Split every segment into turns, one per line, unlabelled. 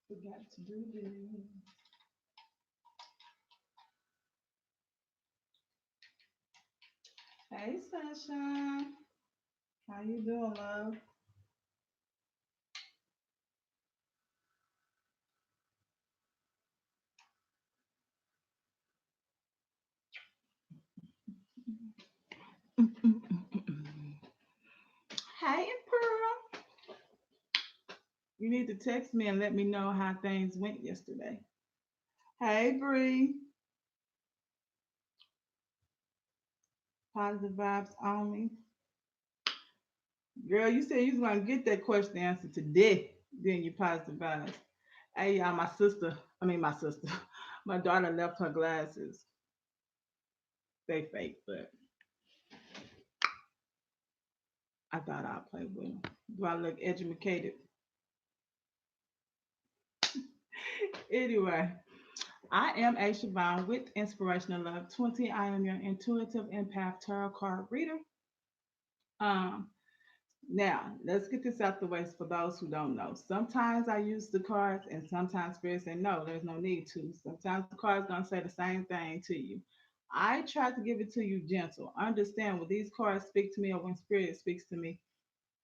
Forgot to do this. Hey, Sunshine. How you doing, love? Hey, Pearl. You need to text me and let me know how things went yesterday. Hey, Bree. Positive vibes only. Girl, you said you was gonna get that question answered today. Then you positive vibes. Hey, y'all, my sister, my daughter left her glasses. They fake, but I thought I'd play with them. Do I look educated? Anyway, I am a Shavon with Inspirational Love 20. I am your intuitive empath tarot card reader. Um, Now, let's get this out the way for those who don't know. Sometimes I use the cards, and sometimes Spirit say, no, there's no need to. Sometimes the card's going to say the same thing to you. I try to give it to you gentle. Understand when these cards speak to me or when Spirit speaks to me,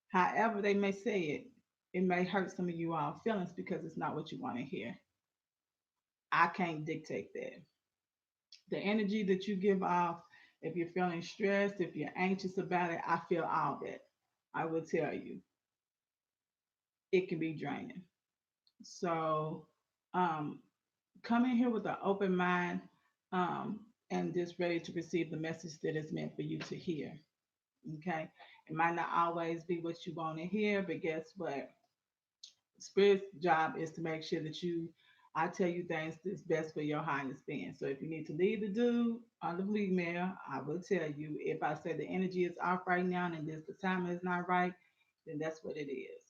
however they may say it, it may hurt some of you all feelings because it's not what you want to hear. I can't dictate that. The energy that you give off, if you're feeling stressed, if you're anxious about it, I feel all that. I will tell you, it can be draining. So um, come in here with an open mind and just ready to receive the message that is meant for you to hear. Okay. It might not always be what you want to hear, but guess what? Spirit's job is to make sure that I tell you things that's best for your highest being. So if you need to leave the dude or the female, I will tell you. If I say the energy is off right now and this the time is not right, then that's what it is.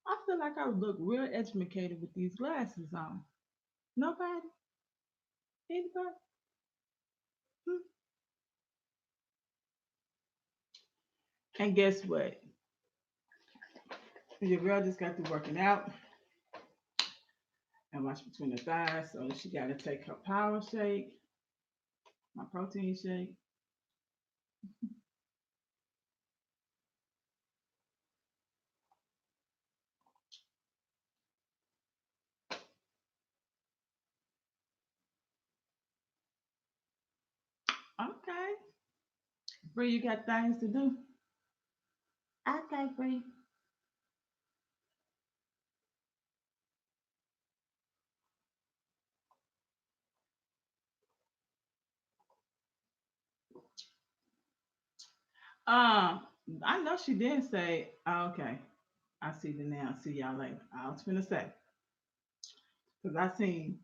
I feel like I look real educated with these glasses on. Nobody? Anybody? Hmm. And guess what? Your girl just got through working out and watch between the thighs, so she got to take her power shake, my protein shake. Okay. Bree, you got things to do? Okay, Bree. Um, I know she did say, oh, okay, I see the now. See y'all later. I was finna say, because I seen,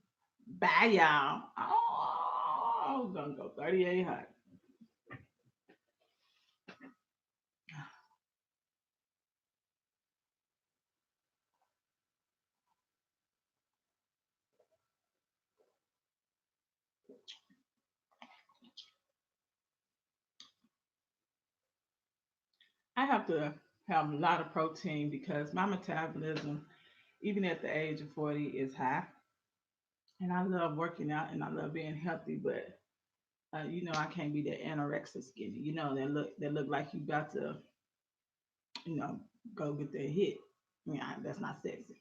bye, y'all. Oh, gonna go 38 hot. I have to have a lot of protein because my metabolism, even at the age of 40, is high. And I love working out and I love being healthy, but I can't be that anorexic skinny. That look like you about to, you know, go get that hit. Yeah, that's not sexy.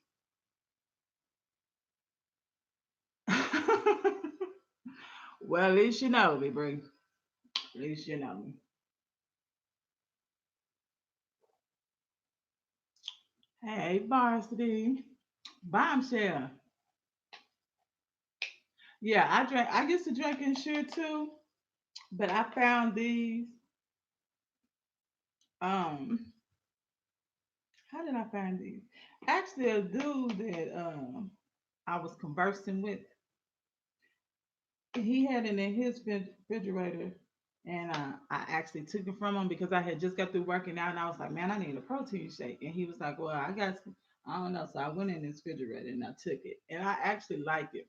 Well, at least you know me, Bree. At least you know me. Hey, Varsity. Bombshell. Yeah, I used to drink and share too, but I found these. Um, how did I find these? Actually, a dude that I was conversing with, he had it in his refrigerator, and I actually took it from him because I had just got through working out, and I was like, man, I need a protein shake, and he was like, well, I got some, I don't know, so I went in his refrigerator and I took it, and I actually like it.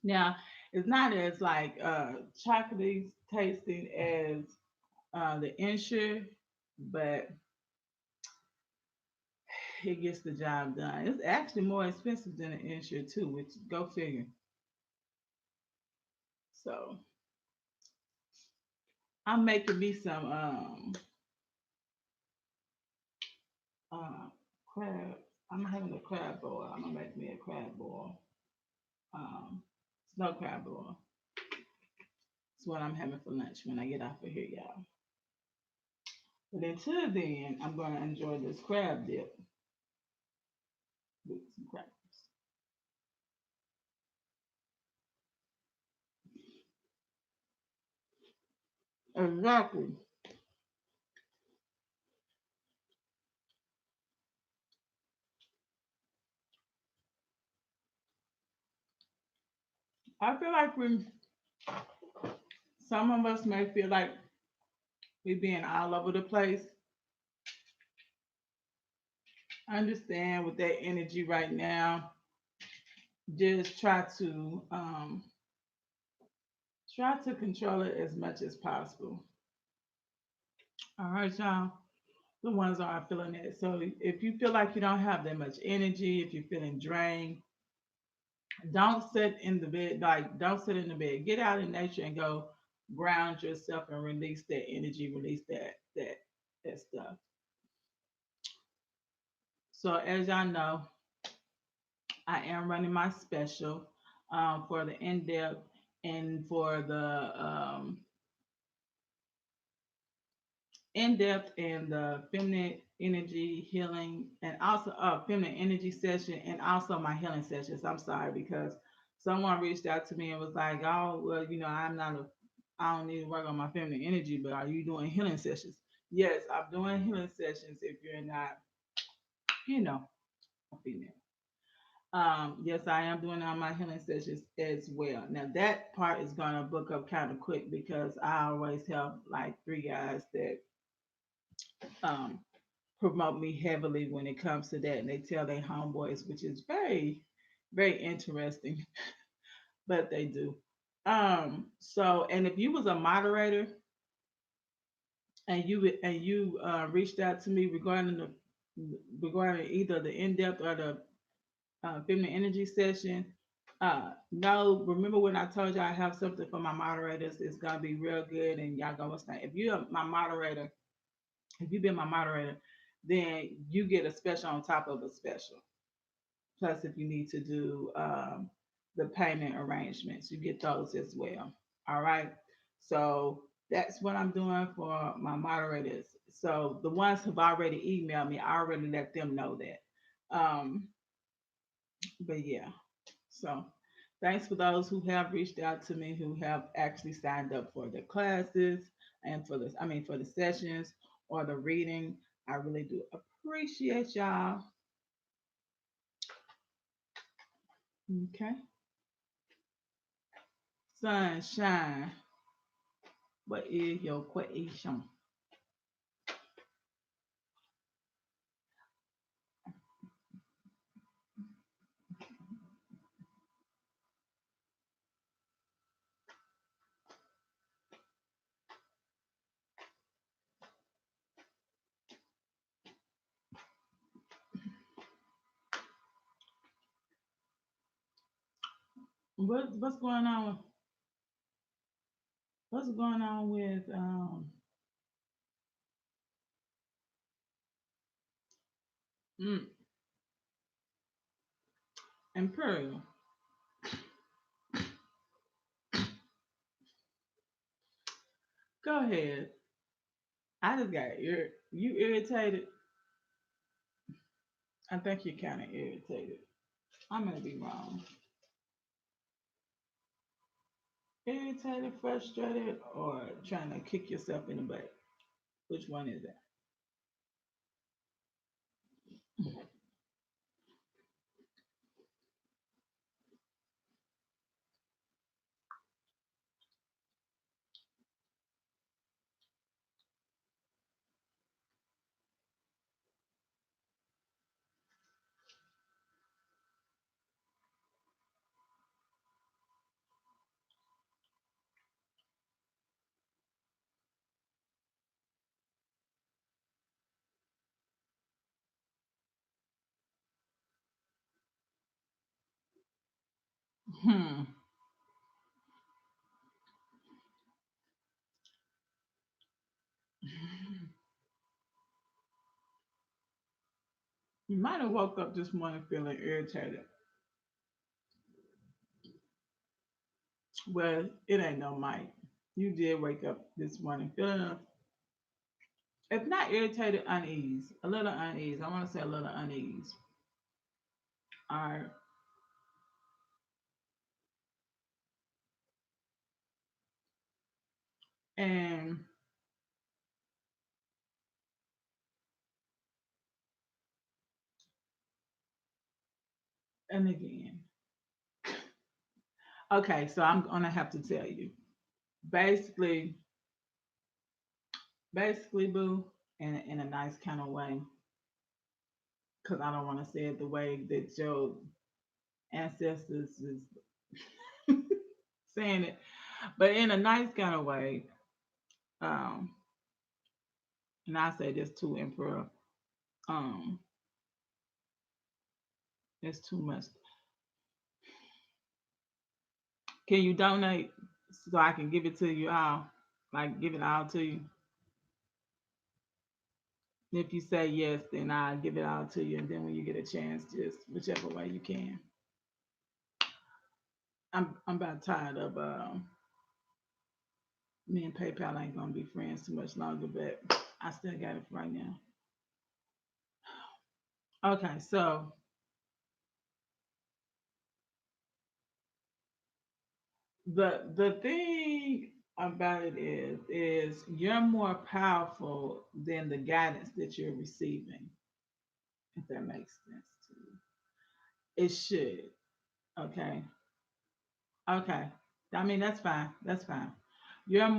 Now, it's not as like chocolatey tasting as the Ensure, but it gets the job done. It's actually more expensive than an insure too, which go figure. So I'm making me some uh crab. I'm having a crab boil. I'm gonna make me a crab boil. Um, snow crab boil. It's what I'm having for lunch when I get off of here, y'all. But until then, I'm gonna enjoy this crab dip with some crackers. Exactly. I feel like some of us may feel like we being all over the place. I understand with that energy right now. Just try to control it as much as possible. All right, y'all. The ones that are feeling it. So if you feel like you don't have that much energy, if you're feeling drained, don't sit in the bed. Like don't sit in the bed. Get out in nature and go ground yourself and release that energy. Release that stuff. So as y'all know, I am running my special for the in depth and for the in depth and the feminine energy healing, and also feminine energy session, and also my healing sessions. I'm sorry because someone reached out to me and was like, "Oh, well, I'm not a, I don't need to work on my feminine energy, but are you doing healing sessions?" Yes, I'm doing healing sessions. If you're not, you know, a female. Yes, I am doing all my healing sessions as well. Now that part is gonna book up kind of quick because I always have like three guys that um promote me heavily when it comes to that, and they tell their homeboys, which is very, very interesting, but they do. So, and if you was a moderator and you reached out to me regarding either the in depth or the feminine energy session, no, remember when I told you I have something for my moderators? It's gonna be real good, and y'all gonna stay. If you're my moderator, if you've been my moderator, then you get a special on top of a special. Plus, if you need to do the payment arrangements, you get those as well. All right. So that's what I'm doing for my moderators. So the ones who've already emailed me, I already let them know that. But yeah. So thanks for those who have reached out to me, who have actually signed up for the classes and for this, I mean, for the sessions or the reading. I really do appreciate y'all. Okay. Sunshine, what is your question? What's going on? What's going on with mm, Imperial? Go ahead. I just got you irritated. I think you're kind of irritated. I'm gonna be wrong. Irritated, frustrated, or trying to kick yourself in the butt? Which one is that? Hmm. You might have woke up this morning feeling irritated. Well, it ain't no might. You did wake up this morning feeling, if not irritated, unease. A little unease. I want to say a little unease. All right. And and again. Okay, so I'm gonna have to tell you. Basically, boo, in a nice kind of way, because I don't want to say it the way that your ancestors is saying it, but in a nice kind of way. Um, and I say this to Emperor. Um, it's too much. Can you donate so I can give it to you all? Like give it all to you. If you say yes, then I'll give it all to you, and then when you get a chance, just whichever way you can. I'm about tired of me and PayPal ain't gonna be friends too much longer, but I still got it for right now. Okay, so the thing about it is you're more powerful than the guidance that you're receiving, if that makes sense to you. It should. Okay. Okay. I mean that's fine. That's fine. You're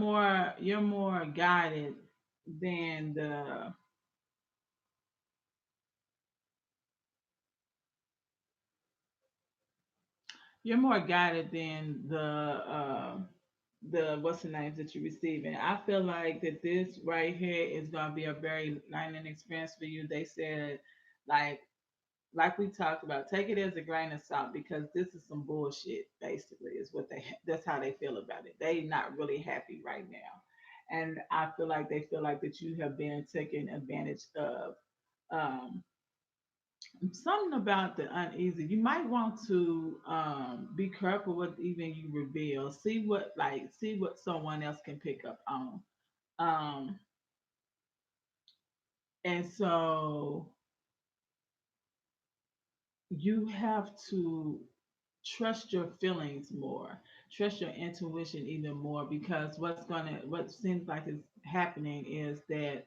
more guided than the you're more guided than the what's the names that you're receiving. I feel like that this right here is gonna be a very learning experience for you. They said like like we talked about, take it as a grain of salt because this is some bullshit. Basically, is what they that's how they feel about it. They not really happy right now, and I feel like they feel like that you have been taken advantage of. Um, Something about the uneasy. You might want to be careful what even you reveal. See what someone else can pick up on. Um, and so you have to trust your feelings more, trust your intuition even more because what seems like is happening is that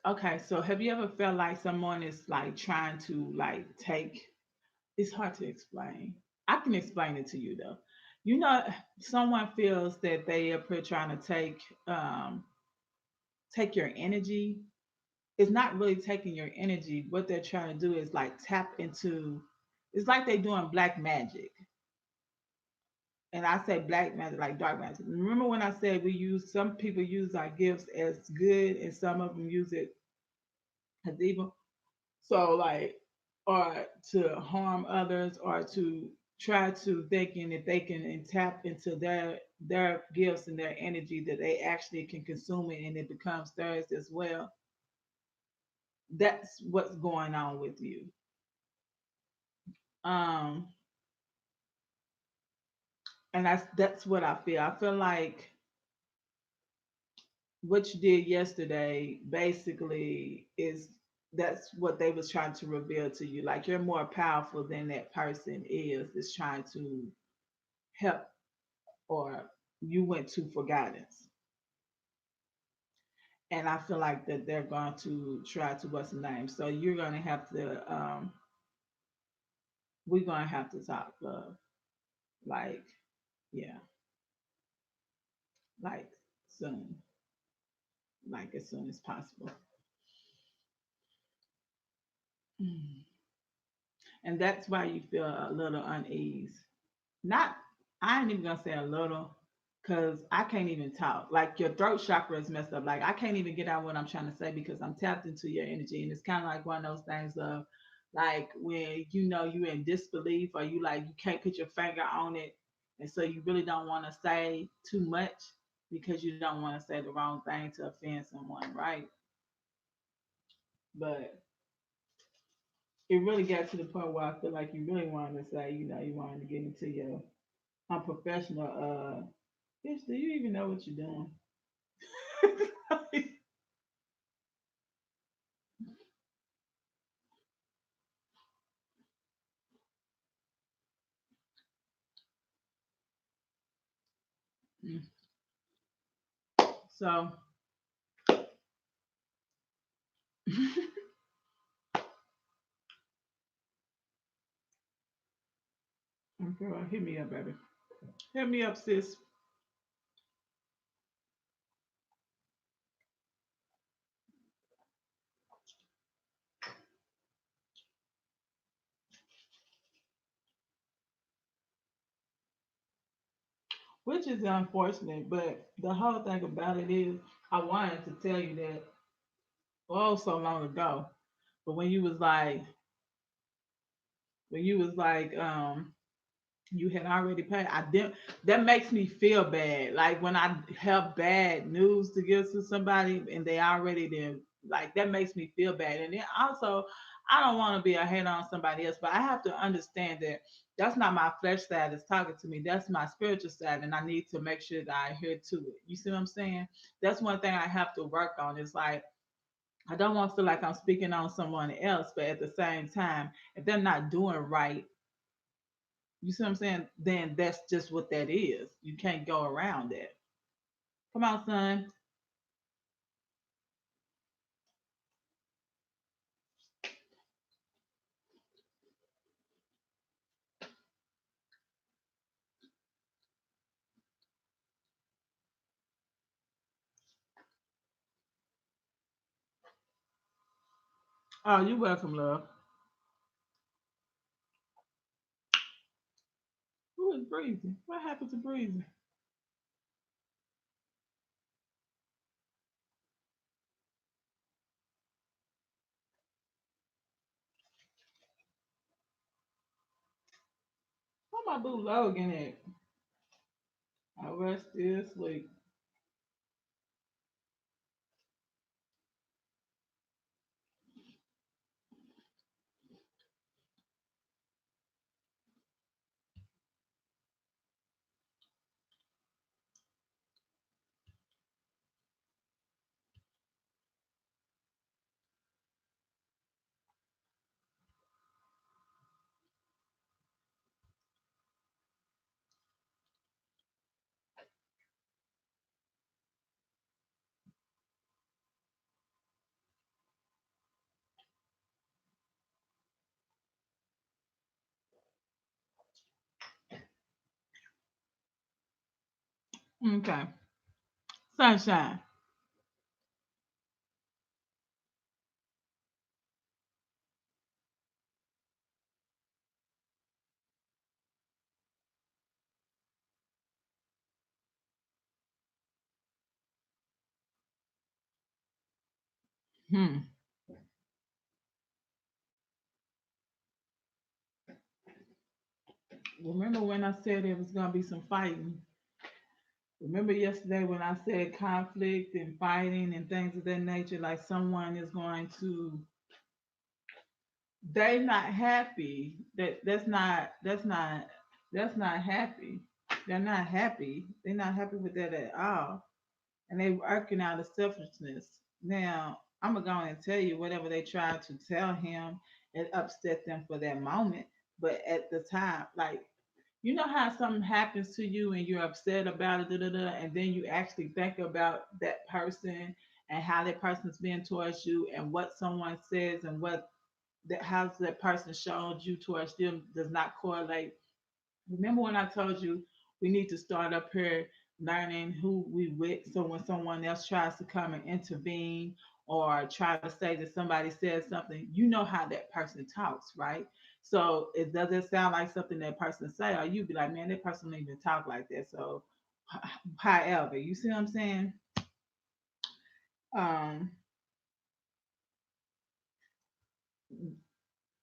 okay, so have you ever felt like someone is like trying to like take it's hard to explain. I can explain it to you though. You know, someone feels that they are trying to um, take your energy. It's not really taking your energy. What they're trying to do is like tap into. It's like they're doing black magic, and I say black magic like dark magic. Remember when I said we use some people use our gifts as good, and some of them use it as evil. So like, or to harm others, or to try to thinking if they can and tap into their gifts and their energy that they actually can consume it and it becomes theirs as well. That's what's going on with you. Um, and that's what I feel. I feel like what you did yesterday basically is that's what they was trying to reveal to you. Like you're more powerful than that person is trying to help or you went to for guidance. And I feel like that they're going to try to what's the name. So you're gonna have to we're gonna have to talk love. Like, yeah, like soon. Like as soon as possible. Mm. And that's why you feel a little unease. Not I ain't even gonna say a little. because I can't even talk. Like your throat chakra is messed up. Like I can't even get out what I'm trying to say because I'm tapped into your energy. And it's kind of like one of those things of like when you know you're in disbelief or you like you can't put your finger on it. And so you really don't want to say too much because you don't want to say the wrong thing to offend someone, right? But it really got to the point where I feel like you really wanted to say, you know, you wanted to get into your unprofessional bitch, do you even know what you're doing? So, girl, hit me up, baby. Hit me up, sis. Which is unfortunate, but the whole thing about it is, I wanted to tell you that oh so long ago, but when you was like, you had already paid. I didn't. That makes me feel bad. Like when I have bad news to give to somebody and they already did. Like that makes me feel bad. And then also, I don't want to be a hater on somebody else, but I have to understand that that's not my flesh side that's talking to me. That's my spiritual side, and I need to make sure that I adhere to it. You see what I'm saying? That's one thing I have to work on. It's like I don't want to feel like I'm speaking on someone else, but at the same time, if they're not doing right, you see what I'm saying? Then that's just what that is. You can't go around that. Come on, son. Oh, you welcome, love. Who is breathing? What happened to breathing? Where my boo Logan at? I was still asleep. Okay. Sunshine. Hmm. Remember when I said there was gonna be some fighting? Remember yesterday when I said conflict and fighting and things of that nature, like someone is going to they not happy. That's not happy. They're not happy. They're not happy with that at all. And they working out of selfishness. Now, I'm gonna go on and tell you whatever they tried to tell him, it upset them for that moment. But at the time, like you know how something happens to you and you're upset about it, da, da, da, and then you actually think about that person and how that person's been towards you and what someone says and what that how that person showed you towards them does not correlate. Remember when I told you we need to start up here learning who we with so when someone else tries to come and intervene or try to say that somebody says something, you know how that person talks, right? So it doesn't sound like something that person say, or you be like, man, that person don't even talk like that. So However, you see what I'm saying? Um,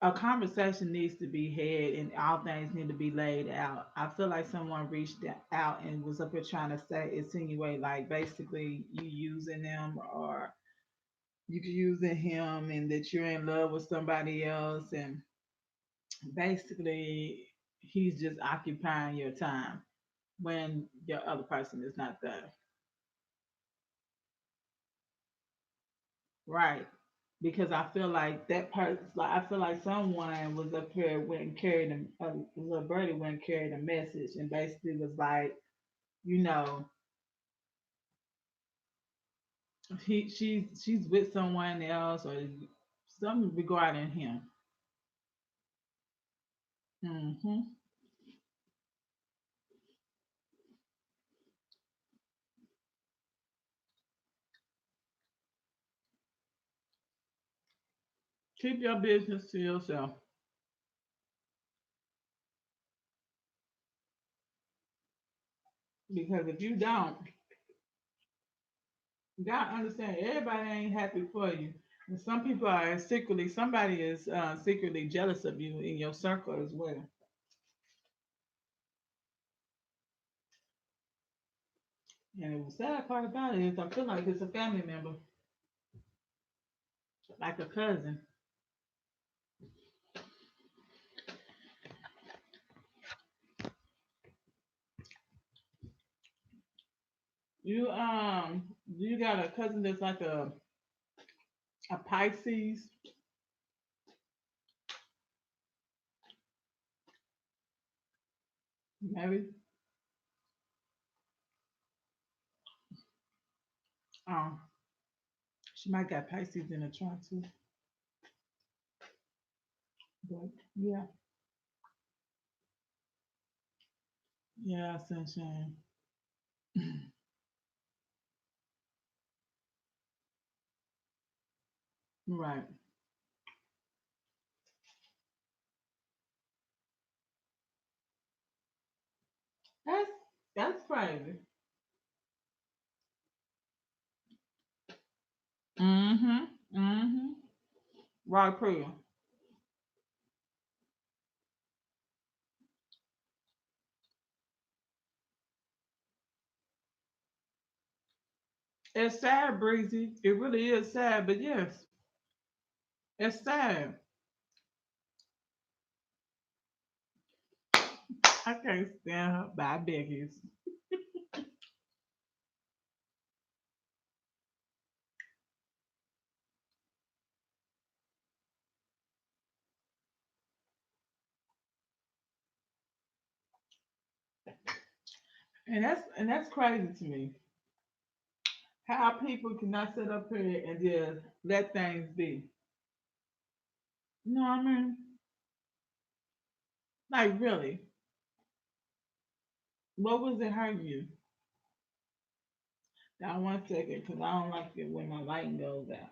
a conversation needs to be had and all things need to be laid out. I feel like someone reached out and was up here trying to say, insinuate, like basically you using them or you using him and that you're in love with somebody else. And basically, he's just occupying your time when your other person is not there. Right. Because I feel like that person, like I feel like someone was up here went and carried a little birdie went and carried a message and basically was like, you know, she's with someone else or something regarding him. Hmm. Keep your business to yourself because if you don't, you gotta understand everybody ain't happy for you. And some people are secretly, somebody is secretly jealous of you in your circle as well. And the sad part about it is, I feel like it's a family member, like a cousin. You got a cousin that's like a Pisces, maybe. Um, she might got Pisces in the chart too. But yeah, yeah, sunshine. Right. That's that's crazy. Mm-hmm. Mm-hmm. Right, prayer. It's sad, Breezy. It really is sad, but yes, it's sad. I can't stand her, but I beg you. And that's crazy to me. How people cannot sit up here and just let things be. You know what I mean? Like really. What was it hurting you? Now 1 second, because I don't like it when my lighting goes out.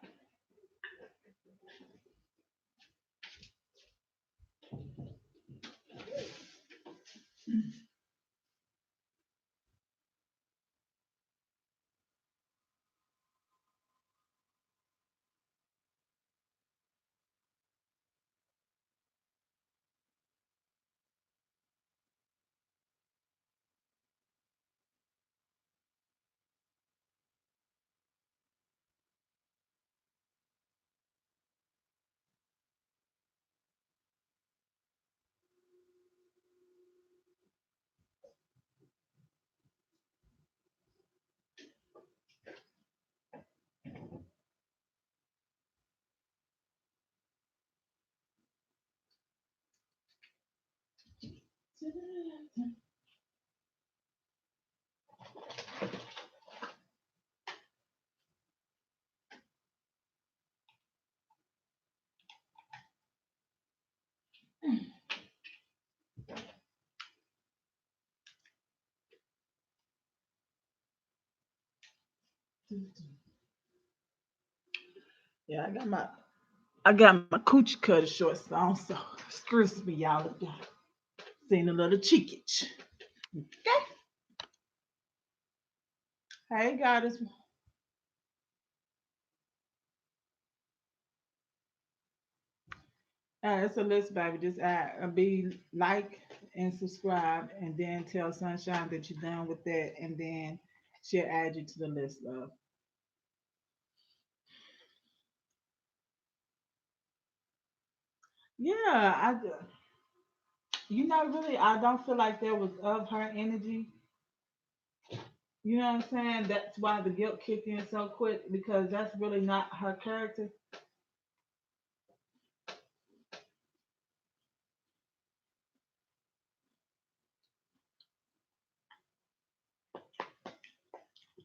Yeah, I got my coochie cutter shorts on, so excuse me, y'all. Seen a little cheekage. Okay. Hey, goddess. It's a list, baby. Just add, be like and subscribe, and then tell Sunshine that you're done with that, and then she'll add you to the list, love. Yeah, really, I don't feel like there was of her energy. You know what I'm saying? That's why the guilt kicked in so quick because that's really not her character.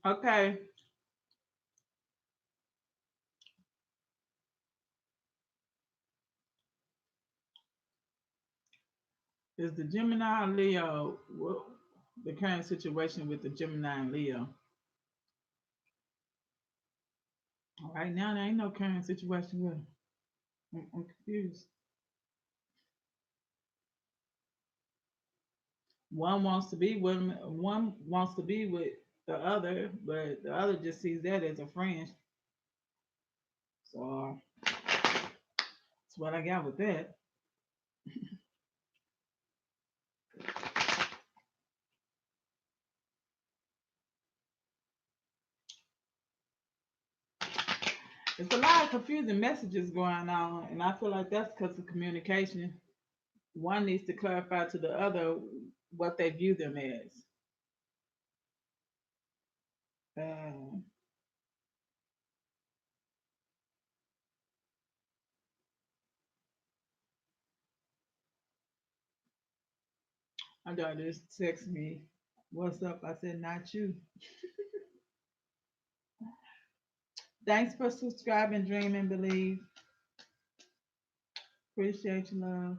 Okay, is the Gemini and Leo the current situation with the Gemini and Leo? Right now, there ain't no current situation with 'em. I'm confused. One wants to be with him, one wants to be with the other, but the other just sees that as a friend. So that's what I got with that. It's a lot of confusing messages going on, and I feel like that's because of communication. One needs to clarify to the other what they view them as. Um, my daughter just text me, "What's up?" I said, "Not you." Thanks for subscribing, Dream and Believe. Appreciate you, love.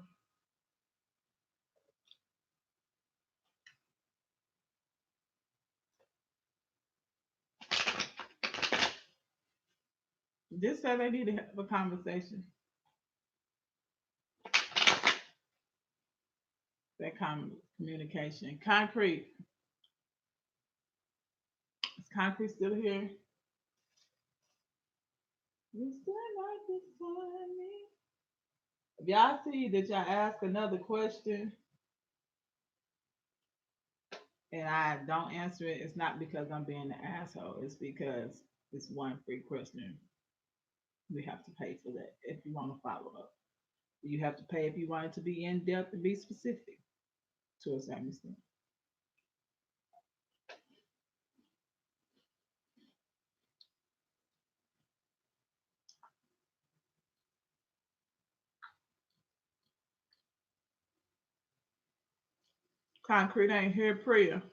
Just say they need to have a conversation. That communication. Concrete. Is Concrete still here? You still right beside me. If y'all see that y'all ask another question and I don't answer it, it's not because I'm being an asshole. It's because it's one free question. We have to pay for that if you want to follow up. You have to pay if you want it to be in depth and be specific to a certain extent. Concrete ain't here, Priya.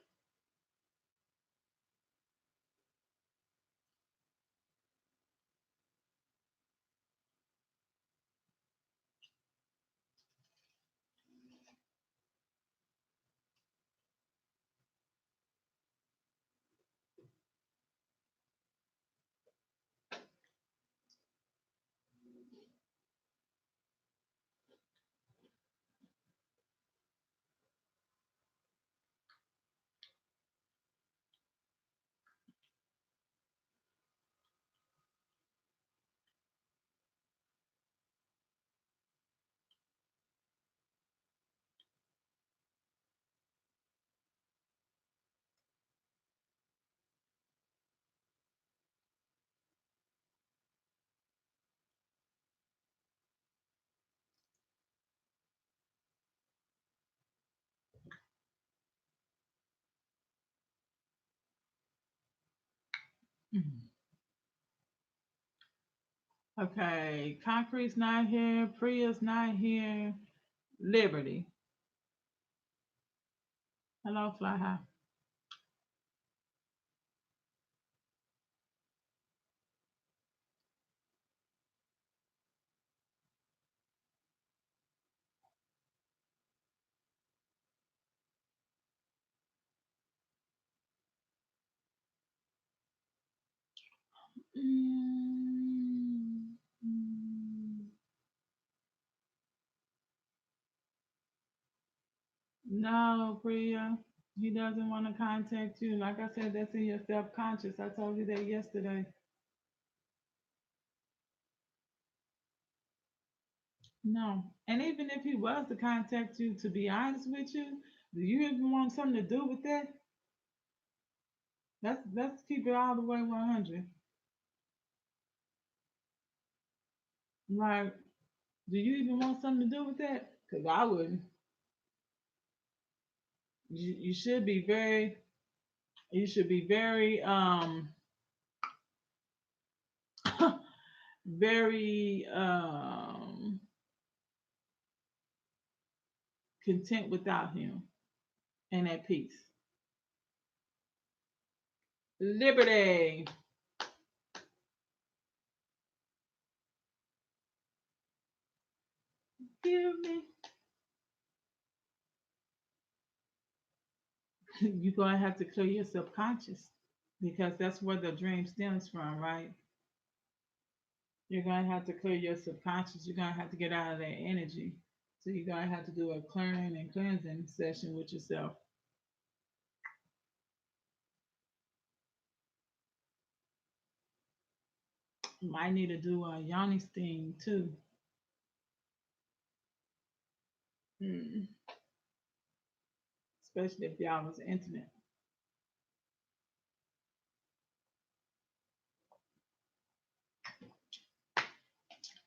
Okay, Concrete's not here. Priya's not here. Liberty. Hello, Fly High. Mm, mm. No, Priya. He doesn't want to contact you. Like I said, that's in your self-conscious. I told you that yesterday. No. And even if he was to contact you, to be honest with you, do you even want something to do with that? Let's keep it all the way 100. Like, do you even want something to do with that? Because I wouldn't. You should be very, you should be very, very content without him and at peace. Liberty. Give me. You're gonna have to clear your subconscious because that's where the dream stems from, right? You're gonna have to clear your subconscious. You're gonna have to get out of that energy. So you're gonna have to do a clearing and cleansing session with yourself. You might need to do a yoni steam too. Hmm. Especially if y'all was intimate.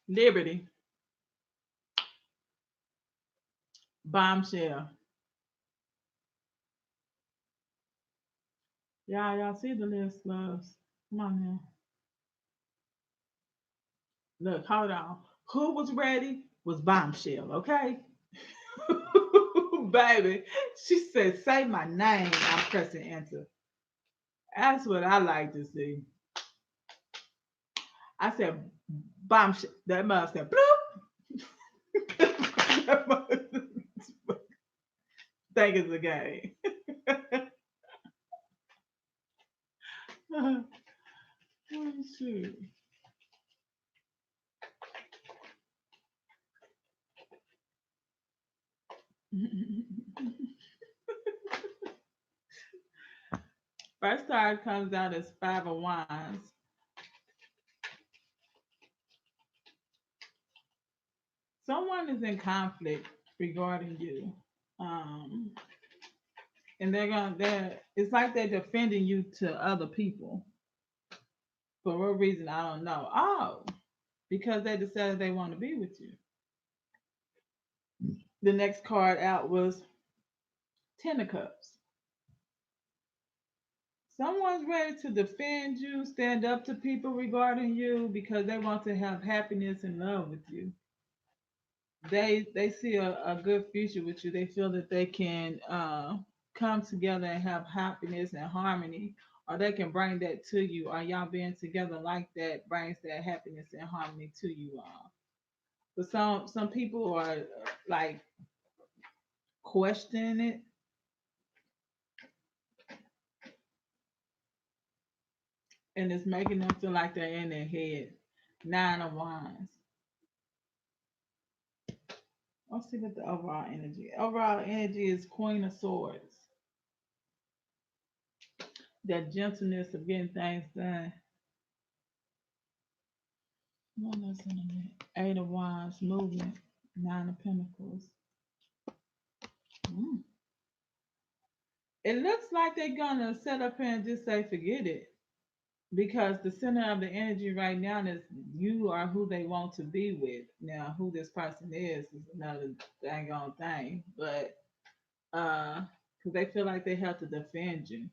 Liberty, bombshell. Y'all see the list, loves. Come on now. Look, hold on. Who was ready was bombshell, okay? Baby. She said, say my name. I'm pressing enter. That's what I like to see. I said, bombshell. That must have bloop. Think it's a game. Oh, shoot. First card comes out as Five of Wands. Someone is in conflict regarding you. Um, and they're it's like they're defending you to other people. For what reason I don't know. Oh, because they decided they want to be with you. The next card out was Ten of Cups. Someone's ready to defend you, stand up to people regarding you because they want to have happiness and love with you. They see a good future with you. They feel that they can come together and have happiness and harmony, or they can bring that to you. Or y'all being together like that brings that happiness and harmony to you all. But some people are like questioning it, and it's making them feel like they're in their head. Nine of Wands. Let's see what the overall energy. Overall energy is Queen of Swords. That gentleness of getting things done. What else in it? Eight of Wands, movement. Nine of Pentacles. Mm. It looks like they're gonna set up here and just say forget it. Because the center of the energy right now is you are who they want to be with. Now, who this person is another dang on thing. But because they feel like they have to defend you.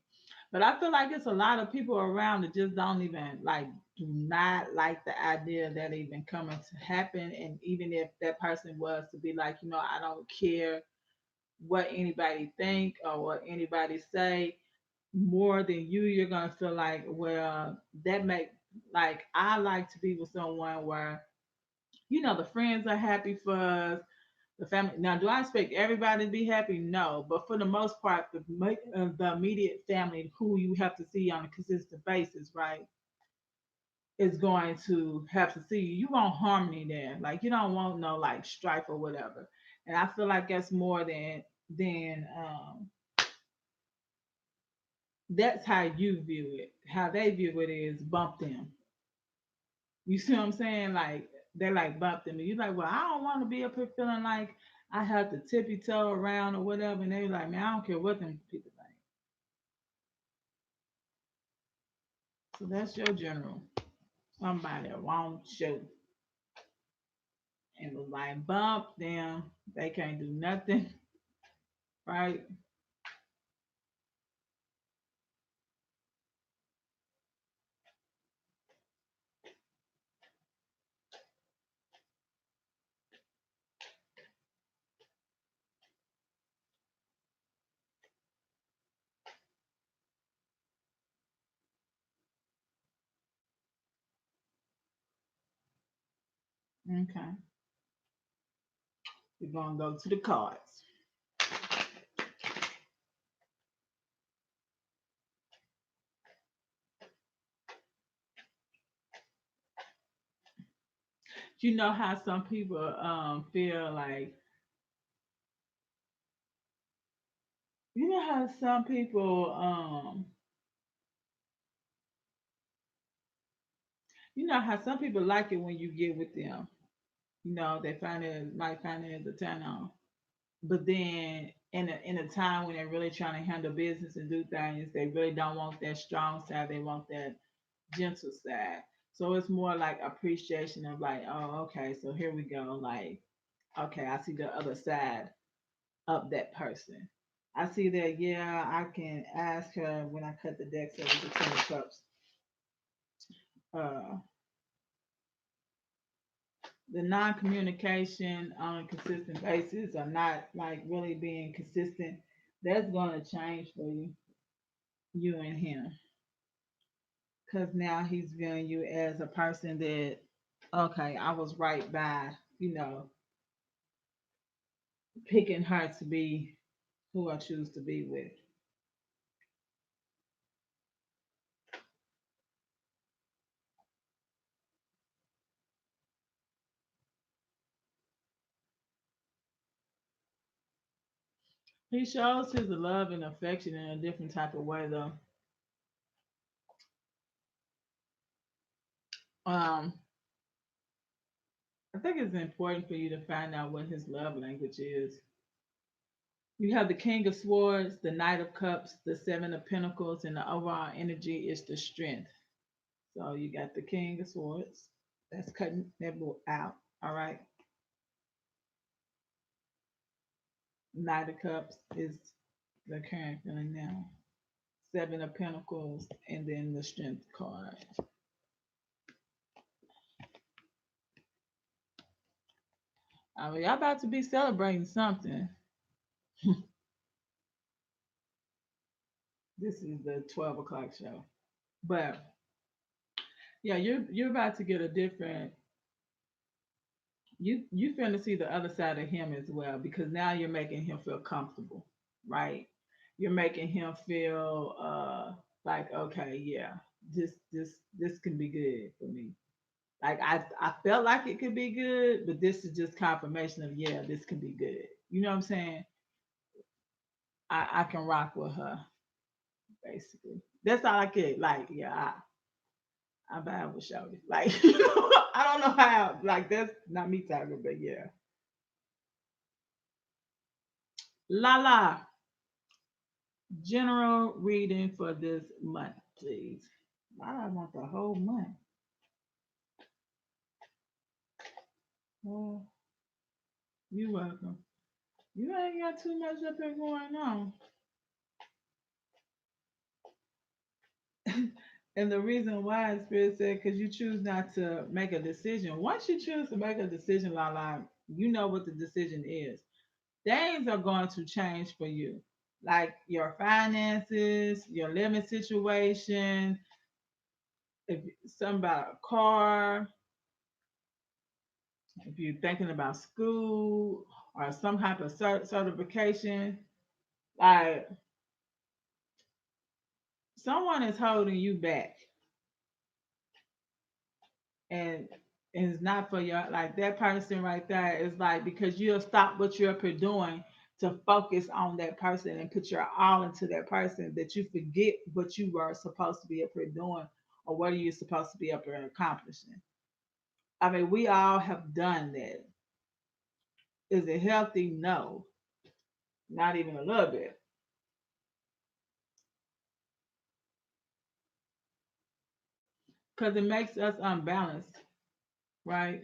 But I feel like it's a lot of people around that just don't even like do not like the idea of that even coming to happen. And even if that person was to be like, I don't care what anybody think or what anybody say, more than you're gonna feel like, well, that make like I like to be with someone where the friends are happy for us, the family. Now, do I expect everybody to be happy? No, but for the most part, the immediate family who you have to see on a consistent basis, right, is going to have to see you. You want harmony there, like you don't want no like strife or whatever. And I feel like that's more than That's how you view it. How they view it is bump them. You see what I'm saying? Like they're like bump them. And you're like, well, I don't want to be up here feeling like I have to tippy toe around or whatever. And they like, man, I don't care what them people think. So that's your general. Somebody wants you and was like, bump them. They can't do nothing, right? Okay. We're gonna go to the cards. You know how some people feel like you know how some people you know how some people like it when you get with them. You know, they find it might find it as a turn on. But then in a time when they're really trying to handle business and do things, they really don't want that strong side. They want that gentle side. So it's more like appreciation of like, oh, okay, so here we go. Like, okay, I see the other side of that person. I see that, yeah, I can ask her when I cut the deck so with the 10 of cups. Uh, the non-communication on a consistent basis or not like really being consistent, that's going to change for you and him. Because now he's viewing you as a person that, okay, I was right by, you know, picking her to be who I choose to be with. He shows his love and affection in a different type of way, though. Um, I think it's important for you to find out what his love language is. You have the King of Swords, the Knight of Cups, the Seven of Pentacles, and the overall energy is the strength. So you got the King of Swords. That's cutting that book out. All right. Knight of Cups is the current feeling now. Seven of Pentacles, and then the Strength card. I mean, y'all about to be celebrating something. This is the 12 o'clock show. But yeah, you're about to get a different you finna see the other side of him as well because now you're making him feel comfortable, right? You're making him feel like okay, yeah, this can be good for me. Like I felt like it could be good, but this is just confirmation of yeah, this can be good. You know what I'm saying? I can rock with her basically. That's all I could like. Yeah, I vibe with Shorty. Like I don't know how. Like that's not me talking, but yeah. La la. General reading for this month, please. I want the whole month. Well, you're welcome. You ain't got too much up here going on. And the reason why is Spirit said because you choose not to make a decision. Once you choose to make a decision, Lala, you know what the decision is. Things are going to change for you. Like your finances, your living situation, if something about a car, if you're thinking about school or some type of certification, like someone is holding you back and it's not for your like that person right there is like because you'll stop what you're up here doing to focus on that person and put your all into that person that you forget what you were supposed to be up here doing or what are you supposed to be up here accomplishing. I mean, we all have done that. Is it healthy? No, not even a little bit, because it makes us unbalanced, right?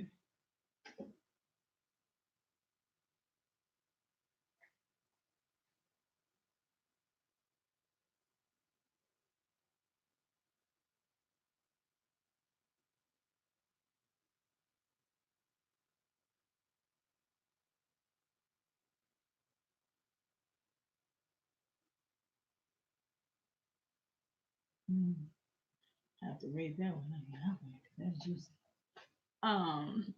Mm, I have to read that one again. Okay, that's juicy. Um,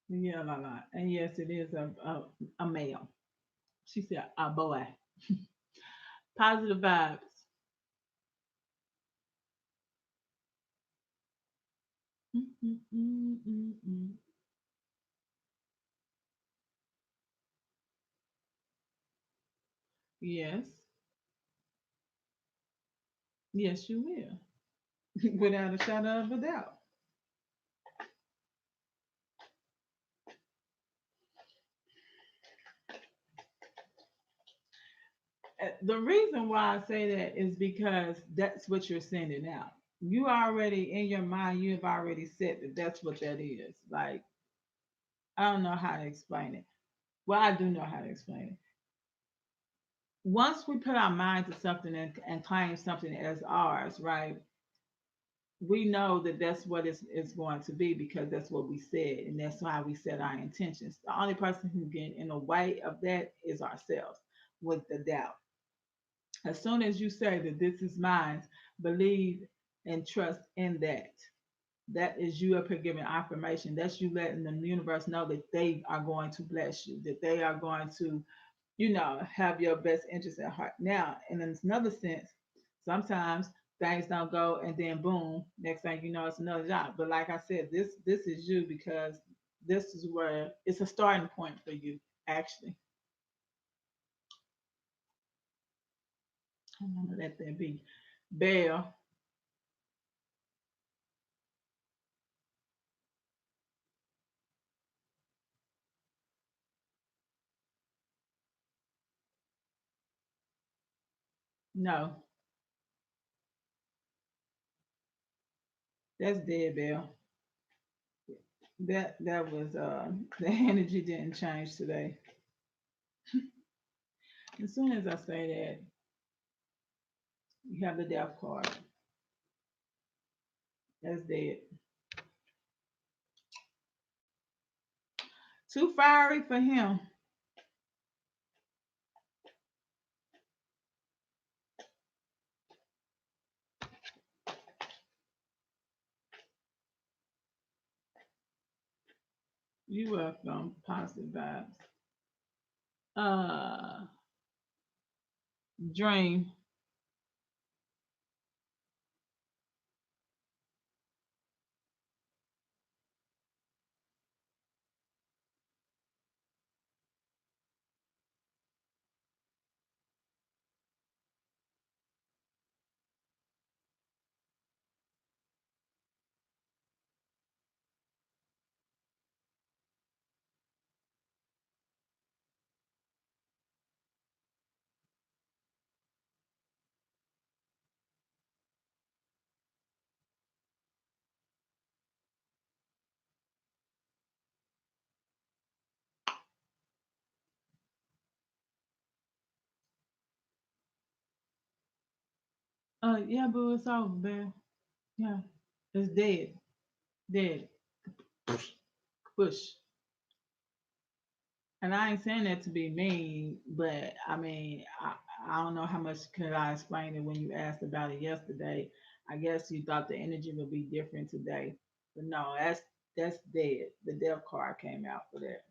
yeah, la la, and yes, it is a male. She said a boy. Positive vibes. Mm, mm, mm, mm, mm. Yes, yes, you will, without a shadow of a doubt. The reason why I say that is because that's what you're sending out. You already in your mind, you have already said that that's what that is. Like, I don't know how to explain it. Well, I do know how to explain it. Once we put our mind to something and claim something as ours, right? We know that that's what it's going to be because that's what we said and that's why we set our intentions. The only person who get in the way of that is ourselves with the doubt. As soon as you say that this is mine, believe and trust in that. That is you up here giving affirmation. That's you letting the universe know that they are going to bless you, that they are going to, have your best interest at heart. Now, in another sense, sometimes things don't go and then boom, next thing you know, it's another job. But like I said, this is you because this is where it's a starting point for you, actually. I'm gonna let that be. Bell, no, that's dead, Bell. That was the energy didn't change today. As soon as I say that, you have the death card. That's dead. Too fiery for him. You welcome. Positive vibes. Uh, Dream. Yeah, boo, it's over, man. Yeah, it's dead. Dead. Push. And I ain't saying that to be mean, but I mean, I don't know how much could I explain it when you asked about it yesterday. I guess you thought the energy would be different today, but no, that's dead. The death card came out for that.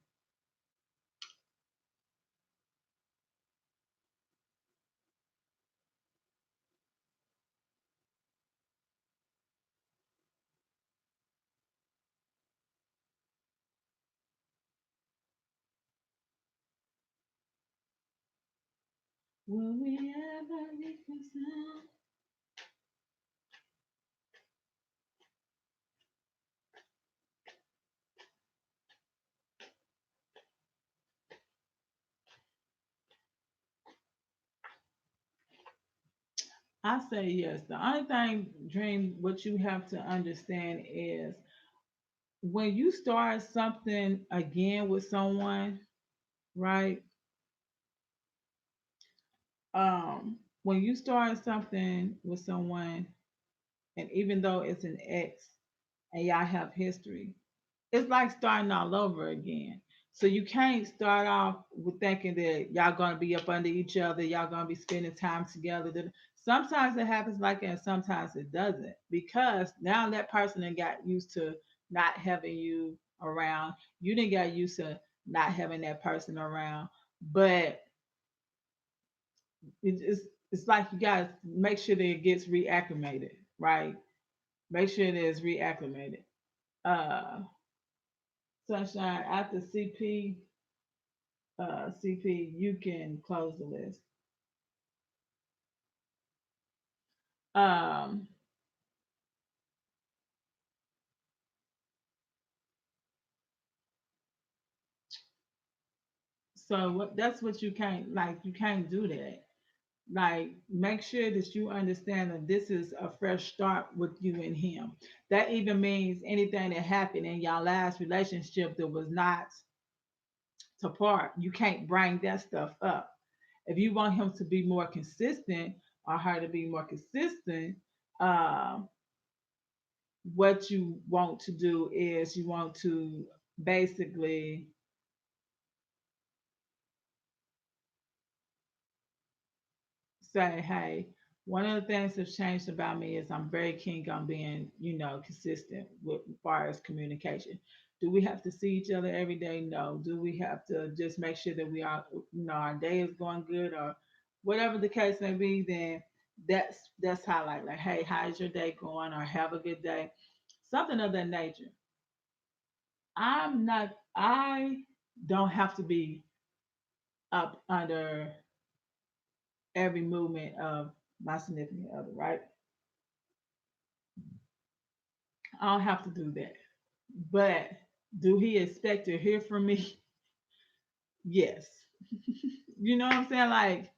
Will we ever reconcile? I say yes. The only thing, Dream, what you have to understand is when you start something again with someone, right? When you start something with someone, and even though it's an ex and y'all have history, it's like starting all over again. So you can't start off with thinking that y'all gonna be up under each other, y'all gonna be spending time together. Sometimes it happens like that, and sometimes it doesn't. Because now that person done got used to not having you around. You didn't get used to not having that person around. But it's like you gotta make sure that it gets reacclimated, right? Make sure it is reacclimated. Uh Sunshine after CP, you can close the list. Um, so that's what you can't like. You can't do that. Like, make sure that you understand that this is a fresh start with you and him. That even means anything that happened in your last relationship that was not to part. You can't bring that stuff up. If you want him to be more consistent or her to be more consistent, um, what you want to do is you want to basically say, hey, one of the things that's changed about me is I'm very keen on being, consistent with as far as communication. Do we have to see each other every day? No. Do we have to just make sure that we are, our day is going good or whatever the case may be? Then that's how like, hey, how's your day going? Or have a good day, something of that nature. I don't have to be up under every movement of my significant other, right? I don't have to do that. But do he expect to hear from me? Yes. You know what I'm saying? Like,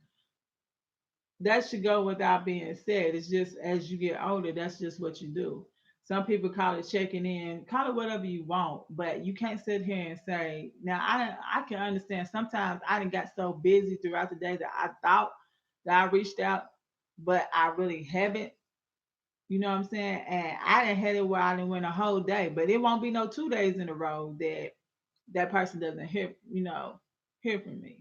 that should go without being said. It's just as you get older, that's just what you do. Some people call it checking in, call it whatever you want, but you can't sit here and say, now I can understand sometimes I didn't got so busy throughout the day that I thought that I reached out, but I really haven't. You know what I'm saying? And I didn't had it where I didn't win a whole day, but it won't be no 2 days in a row that that person doesn't hear from me.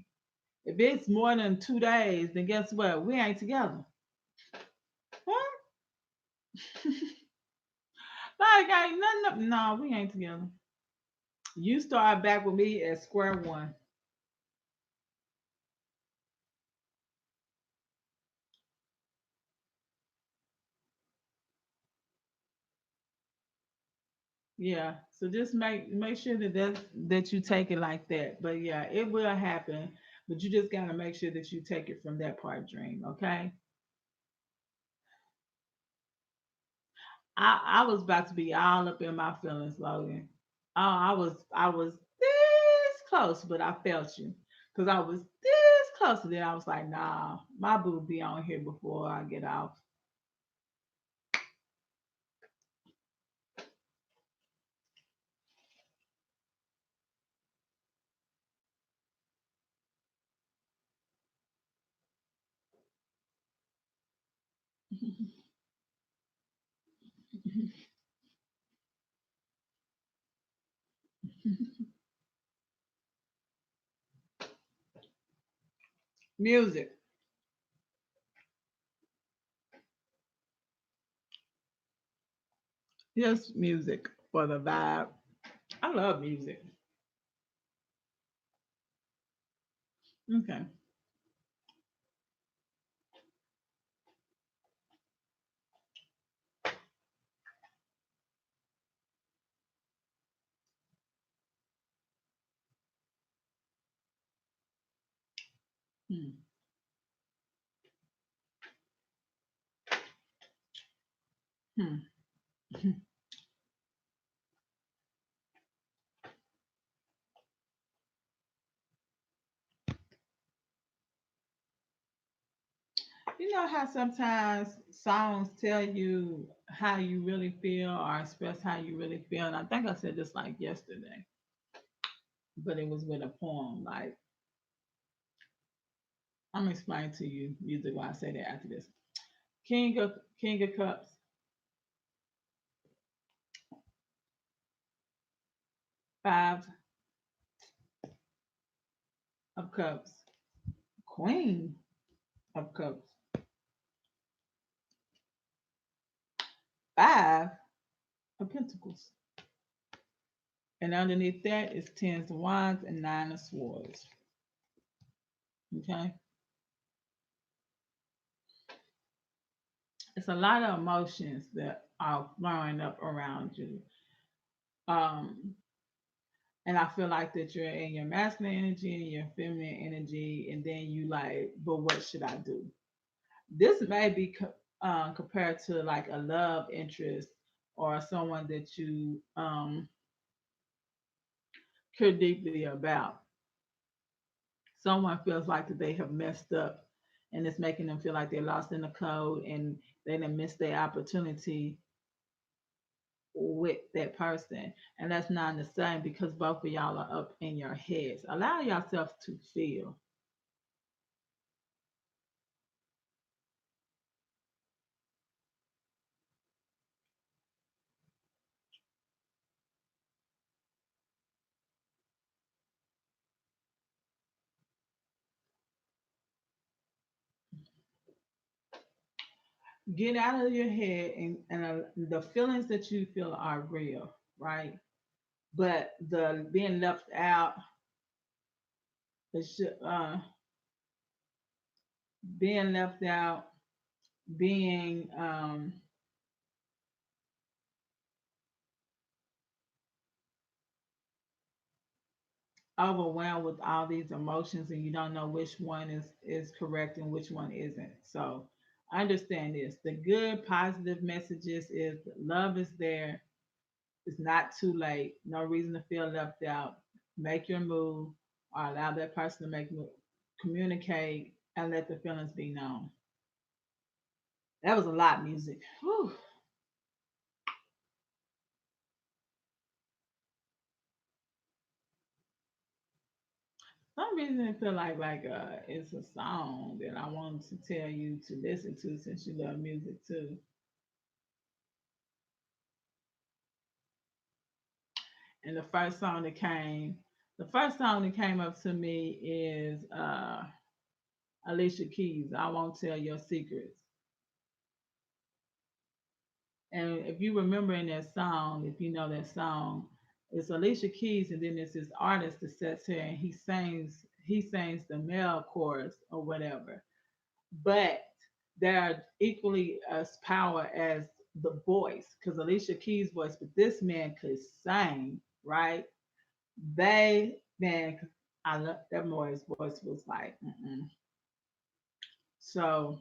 If it's more than 2 days, then guess what? We ain't together. What? Like, ain't nothing. No, we ain't together. You start back with me at square one. Yeah. So just make sure that you take it like that. But yeah, it will happen. But you just gotta make sure that you take it from that part, dream. Okay. I was about to be all up in my feelings, Logan. Oh, I was this close, but I felt you because I was this close, and then I was like, nah, my boo be on here before I get off. Music, just music for the vibe. I love music. Okay. Hmm. Hmm. You know how sometimes songs tell you how you really feel or express how you really feel? And I think I said this like yesterday, but it was with a poem. Like, I'm gonna explain to you usually why I say that after this. King of Cups, 5 of Cups, Queen of Cups, 5 of Pentacles. And underneath that is Tens of Wands and Nine of Swords. Okay? It's a lot of emotions that are flowing up around you. Um, and I feel like that you're in your masculine energy and your feminine energy, and then you like, but what should I do? This may be compared to like a love interest or someone that you care deeply about. Someone feels like that they have messed up, and it's making them feel like they're lost in the code and they didn't miss their opportunity with that person. And that's not the same because both of y'all are up in your heads. Allow yourself to feel. Get out of your head, and the feelings that you feel are real, right? But the being left out, the being left out, being overwhelmed with all these emotions, and you don't know which one is correct and which one isn't. So understand this: the good, positive messages is love is there. It's not too late. No reason to feel left out. Make your move, or allow that person to make move. Communicate and let the feelings be known. That was a lot, music. Whew. Some reason I feel like it's a song that I wanted to tell you to listen to since you love music too. And the first song that came up to me is Alicia Keys. I won't tell your secrets. And if you remember in that song, if you know that song, it's Alicia Keys, and then it's this artist that sits here and he sings the male chorus or whatever. But they're equally as power as the voice, because Alicia Keys' voice, but this man could sing, right? They man, I love that boy's voice was like, mm-mm. So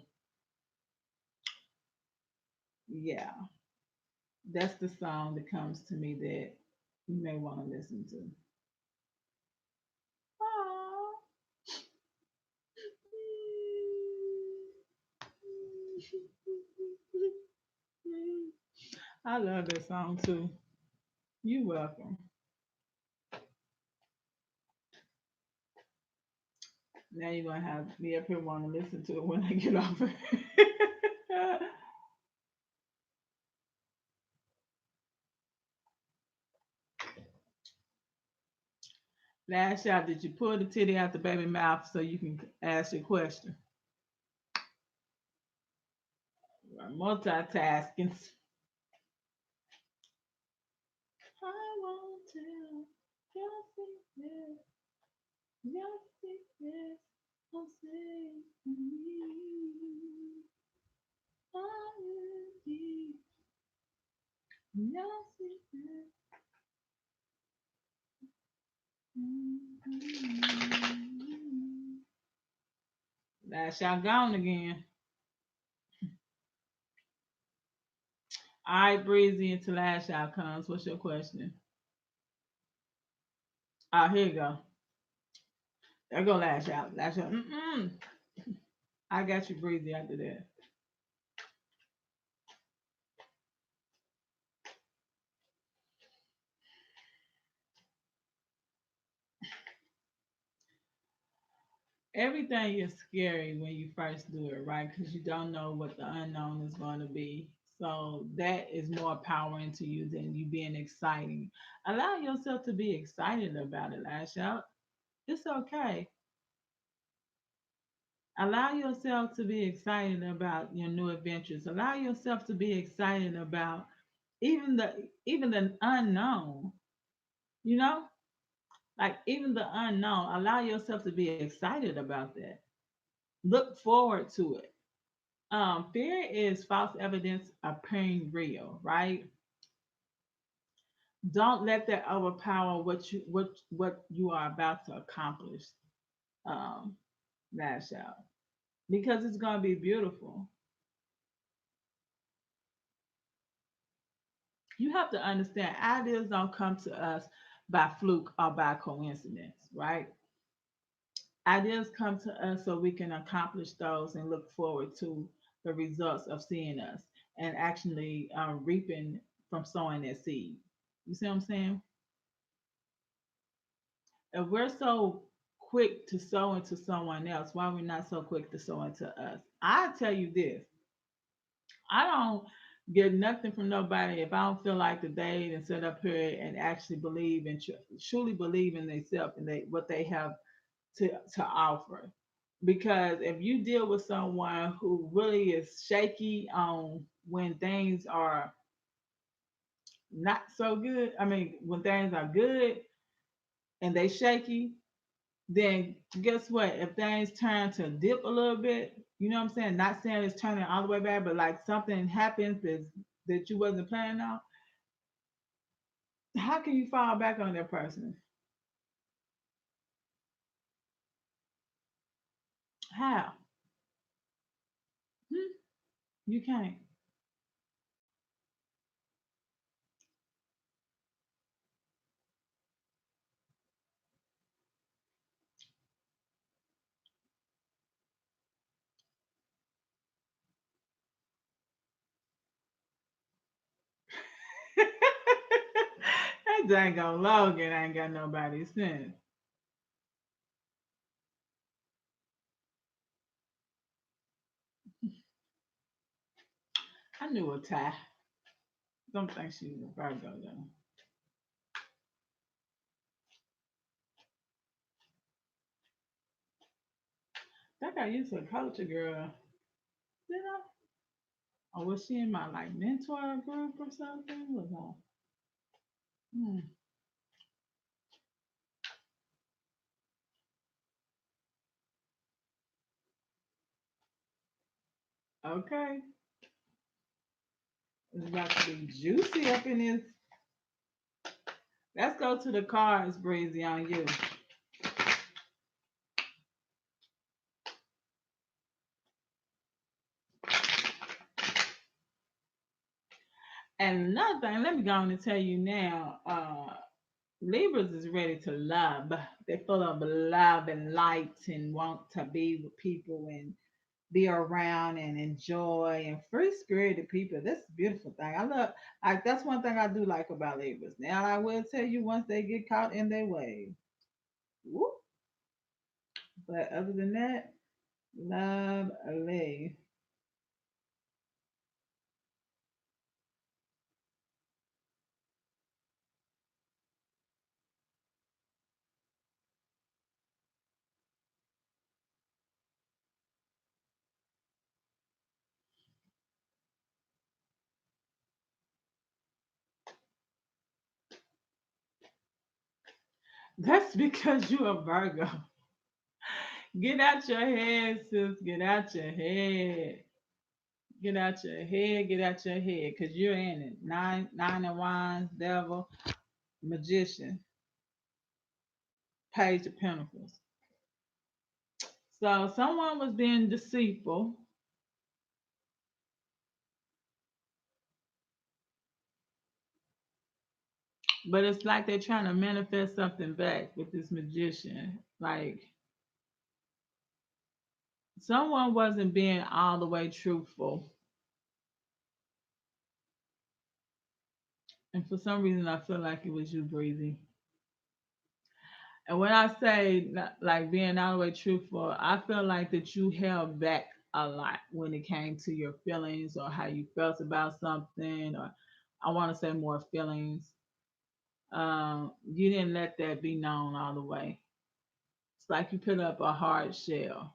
yeah, that's the song that comes to me that you may want to listen to. Aw. I love that song too. You welcome. Now you're gonna have me up here want to listen to it when I get off. Last shot, did you pull the titty out the baby mouth so you can ask your question? Multitasking. I won't tell your secret, your secret. I'll say to me, I will keep your secret. Last shot gone again. All right, Breezy, until Lash Out comes. What's your question? Oh, here you go. There go Lash Out. Lash Out. Mm-mm. I got you, Breezy, after that. Everything is scary when you first do it, right? Because you don't know what the unknown is going to be. So that is more empowering to you than you being exciting. Allow yourself to be excited about it, Lash Out. It's okay. Allow yourself to be excited about your new adventures. Allow yourself to be excited about even the unknown. You know, like even the unknown. Allow yourself to be excited about that. Look forward to it. Fear is false evidence appearing real, right? Don't let that overpower what you are about to accomplish. Um, Lash out because it's gonna be beautiful. You have to understand ideas don't come to us by fluke or by coincidence, right? Ideas come to us so we can accomplish those and look forward to the results of seeing us and actually reaping from sowing that seed. You see what I'm saying? If we're so quick to sow into someone else, why are we not so quick to sow into us? I tell you this, I don't get nothing from nobody if I don't feel like the day and sit up here and actually believe and truly believe in themselves and what they have to offer. Because if you deal with someone who really is shaky on when things are not so good, I mean, when things are good and they shaky, then guess what? If things turn to dip a little bit, you know what I'm saying? Not saying it's turning all the way back, but like something happens that you wasn't planning on, how can you fall back on that person? How? Hmm? You can't. That dang on Logan ain't got nobody sense. I knew a tie. Don't think she was a Virgo though. I think I used to coach a girl. Did I? Or was she in my like mentor group or something? Was I? Hmm. Okay. It's about to be juicy up in this. Let's go to the cards, Breezy, on you. And another thing, let me go on and tell you now, Libras is ready to love. They're full of love and light and want to be with people and be around and enjoy and free spirited people. That's a beautiful thing. That's one thing I do like about Libras. Now I will tell you once they get caught in their way. Whoop. But other than that, lovely. That's because you a Virgo. Get out your head, sis. Get out your head. Get out your head. Get out your head. Cause you're in it. Nine of wands, devil, magician, page of pentacles. So someone was being deceitful. But it's like they're trying to manifest something back with this magician. Like someone wasn't being all the way truthful. And for some reason, I feel like it was you, Breezy. And when I say like being all the way truthful, I feel like that you held back a lot when it came to your feelings or how you felt about something, or I want to say more feelings. You didn't let that be known all the way. It's like you put up a hard shell.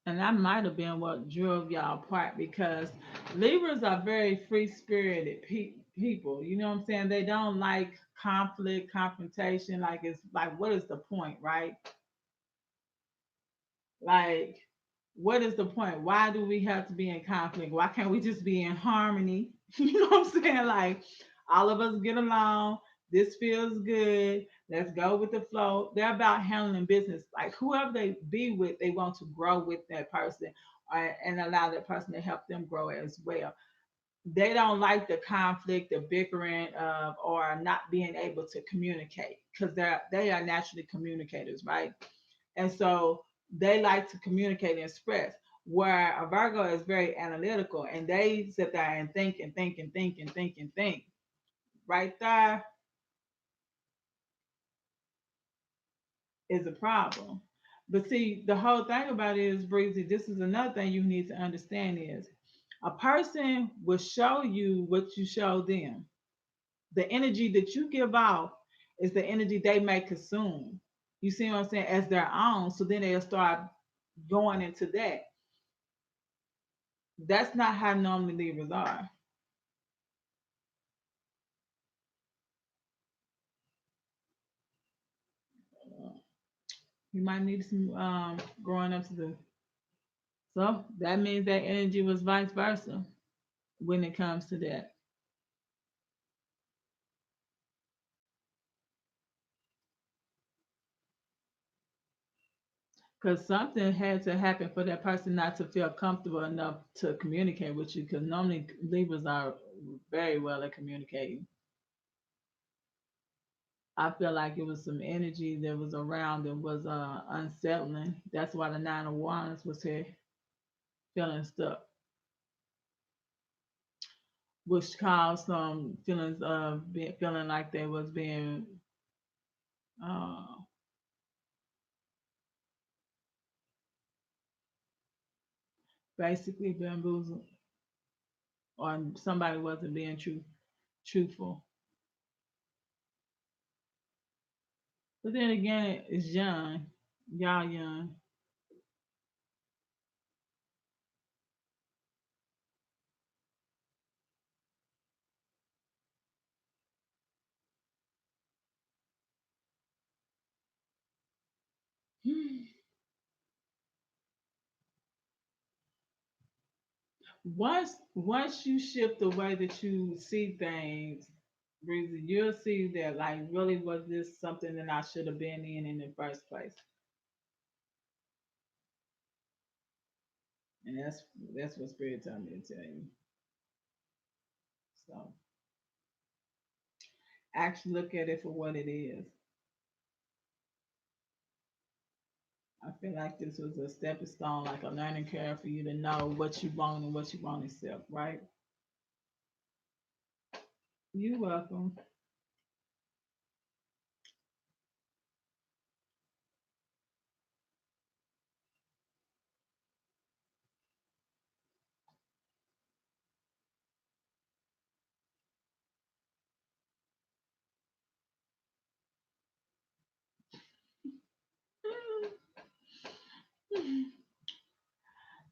And that might have been what drove y'all apart because Libras are very free spirited people. You know what I'm saying? They don't like conflict, confrontation. Like, it's like, what is the point, right? Like, what is the point? Why do we have to be in conflict? Why can't we just be in harmony? You know what I'm saying? Like, all of us get along. This feels good. Let's go with the flow. They're about handling business. Like, whoever they be with, they want to grow with that person, and allow that person to help them grow as well. They don't like the conflict, the bickering of, or not being able to communicate because they are naturally communicators, right? And so they like to communicate and express. Where a Virgo is very analytical and they sit there and think and think and think and think and think. Right there is a problem. But see, the whole thing about it is, Breezy, this is another thing you need to understand is a person will show you what you show them. The energy that you give off is the energy they may consume. You see what I'm saying? As their own. So then they'll start going into that. That's not how normally Libras are. You might need some growing up to do. So that means that energy was vice versa when it comes to that. Because something had to happen for that person not to feel comfortable enough to communicate with you. Because normally Libras are very well at communicating. I feel like it was some energy that was around that was unsettling. That's why the Nine of Wands was here feeling stuck, which caused some feelings of feeling like they was being uh, basically bamboozled, or somebody wasn't being truthful. But then again, it's young, y'all young. Once you shift the way that you see things, Breezy, you'll see that like really was this something that I should have been in the first place, and that's what Spirit told me to tell you. So actually look at it for what it is. I feel like this was a stepping stone, like a learning curve for you to know what you want and what you want to accept, right? You're welcome.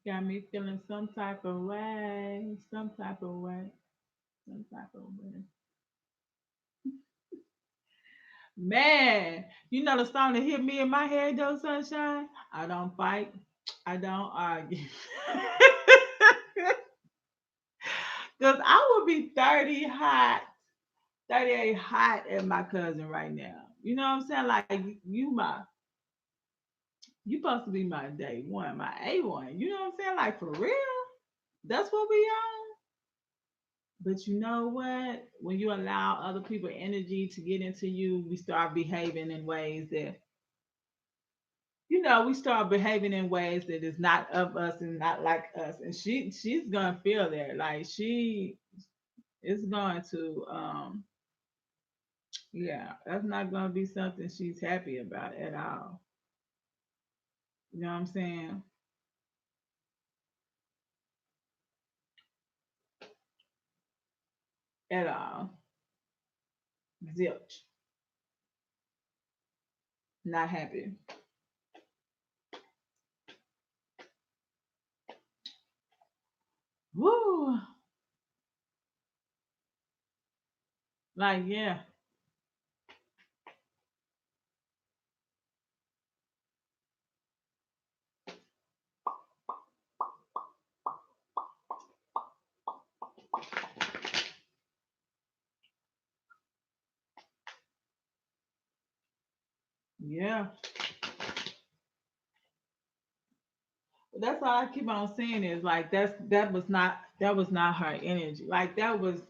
Got me feeling some type of way, some type of way, some type of way. Man, you know the song that hit me in my head though, Sunshine? I don't fight, I don't argue. Because I would be 30 hot, 38 hot at my cousin right now. You know what I'm saying? Like you supposed to be my day one, my A1. You know what I'm saying? Like for real? That's what we on? But you know what? When you allow other people energy to get into you, we start behaving in ways that we start behaving in ways that is not of us and not like us. And she's gonna feel that. Like she is going to yeah, that's not gonna be something she's happy about at all. You know what I'm saying? At all. Zilch. Not happy. Woo! Like, yeah. Yeah. That's all I keep on saying is like that was not her energy. Like that was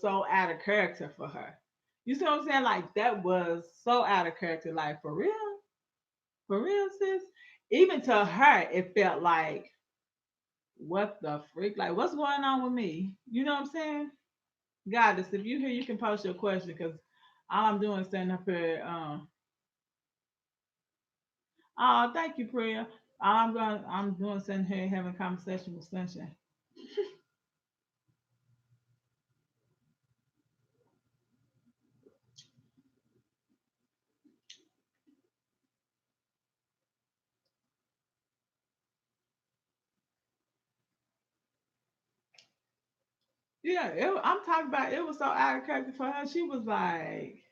so out of character for her. You see what I'm saying? Like that was so out of character. Like for real, sis. Even to her, it felt like what the freak? Like what's going on with me? You know what I'm saying? Goddess, if you here, you can post your question because all I'm doing is standing up here. Oh, thank you, Priya. I'm doing sitting here having a conversation with Sunshine. Yeah, I'm talking about it was so out of character for her. She was like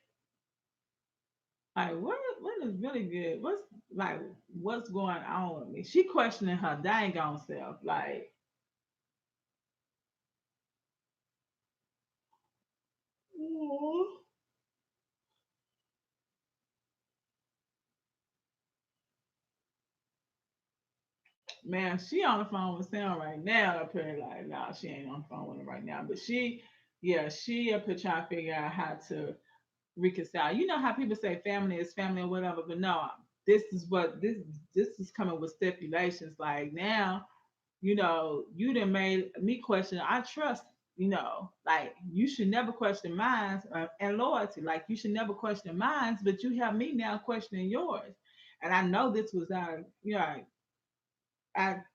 what is really good? What's going on with me? She questioning her dang on self. Like, "Aw." Man, she on the phone with Sam right now. Up here, like, nah, she ain't on the phone with him right now. But she up here trying to figure out how to reconcile. You know how people say family is family or whatever, but no, this is coming with stipulations. Like now, you done made me question our trust. Like you should never question mine and loyalty. Like you should never question mine, but you have me now questioning yours. And I know this was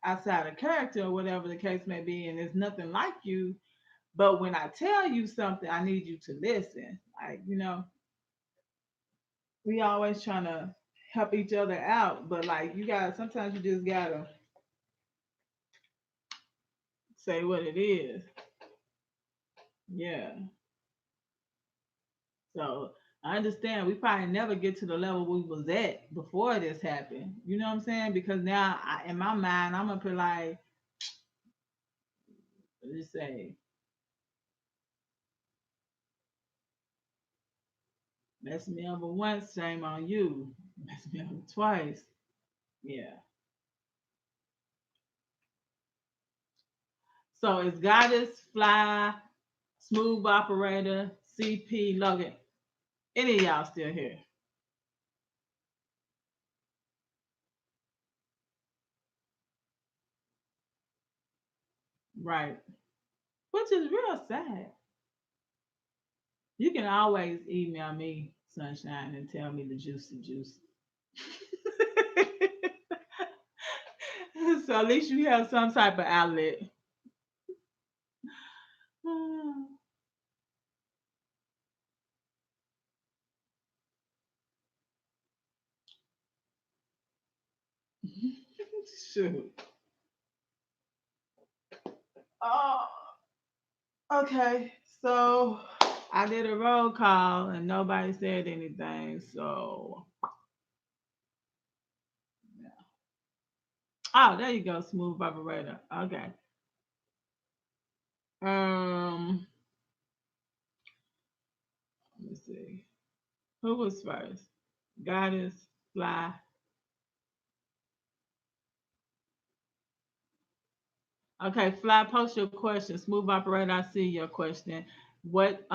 outside of character or whatever the case may be, and there's nothing like you. But when I tell you something, I need you to listen. Like we always trying to help each other out, but like you got sometimes you just gotta say what it is. Yeah. So I understand we probably never get to the level we was at before this happened. You know what I'm saying? Because now in my mind I'm gonna put like let's say mess me over once, shame on you. Mess me over twice. Yeah. So it's Goddess, Fly, Smooth Operator, CP, Logan. Any of y'all still here? Right. Which is real sad. You can always email me, Sunshine, and tell me the juicy juice. So at least you have some type of outlet. Shoot. Oh, okay. So I did a roll call and nobody said anything. So, yeah. Oh, there you go, smooth operator. Okay. Um, let me see. Who was first? Goddess, Fly. Okay, Fly, post your question. Smooth operator, I see your question. What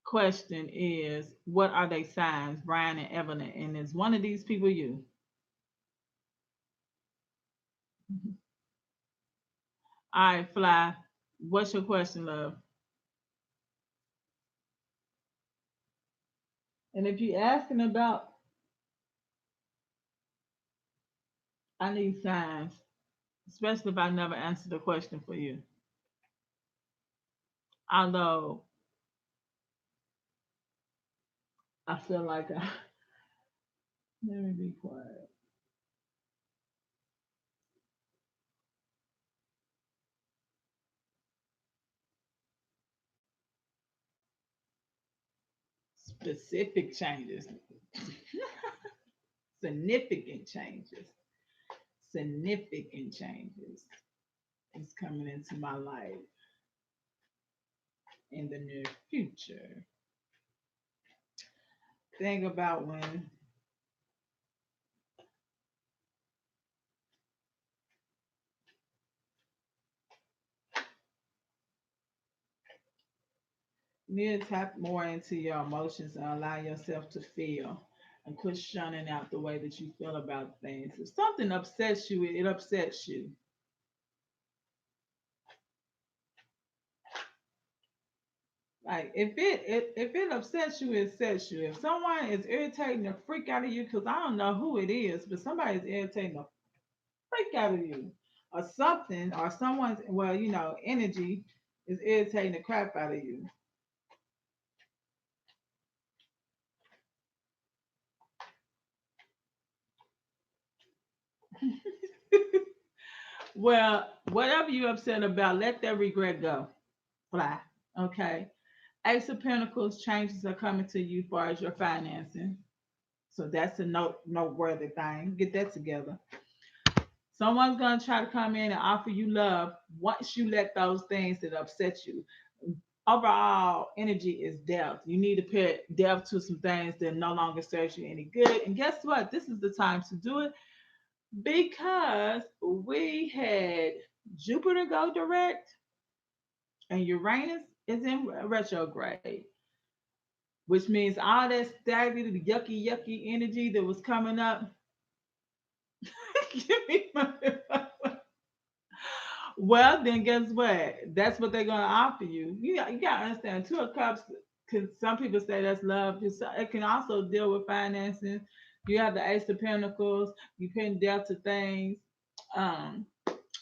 question is what are they signs, Brian and Evelyn? And is one of these people you? All right, Fly. What's your question, love? And if you're asking about, I need signs, especially if I never answered the question for you. Although I feel like let me be quiet. Specific changes, significant changes, significant changes is coming into my life in the near future. Think about when you need to tap more into your emotions and allow yourself to feel and quit shunning out the way that you feel about things. If something upsets you, it upsets you. Like if it upsets you, it upsets you. If someone is irritating the freak out of you, because I don't know who it is, but somebody is irritating the freak out of you, or something, or someone's energy is irritating the crap out of you. Well, whatever you're upset about, let that regret go. Fly. Okay. Ace of Pentacles changes are coming to you as far as your financing. So that's a noteworthy thing. Get that together. Someone's gonna try to come in and offer you love once you let those things that upset you. Overall, energy is depth. You need to put depth to some things that no longer serves you any good. And guess what? This is the time to do it because we had Jupiter go direct and Uranus is in retrograde, which means all that stagnant, yucky energy that was coming up. Give me my. Well, then guess what? That's what they're gonna offer you. You gotta understand. Two of Cups. Can some people say that's love? It can also deal with financing. You have the Ace of Pentacles. You putting depth to things. Um,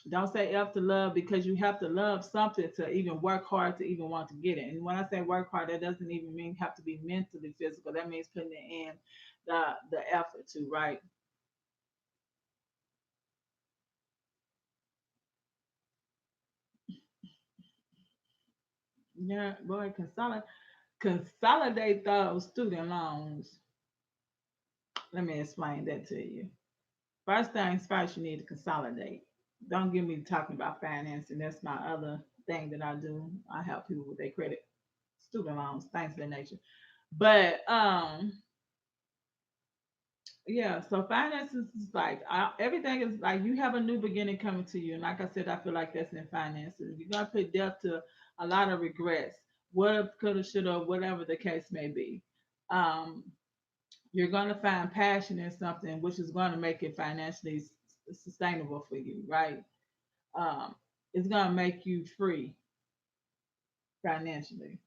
don't say F to love because you have to love something to even work hard to even want to get it. And when I say work hard, that doesn't even mean have to be mentally physical. That means putting it in the effort to, right? Yeah, boy, consolidate those student loans. Let me explain that to you. First things first, you need to consolidate. Don't get me talking about financing. That's my other thing that I do. I help people with their credit, student loans, things of that nature. But yeah, so finances is like everything is like you have a new beginning coming to you, and like I said, I feel like that's in finances. You're gonna put depth to a lot of regrets, what if, coulda, shoulda, whatever the case may be. Um, you're gonna find passion in something, which is gonna make it financially sustainable for you, right? Um, it's gonna make you free financially.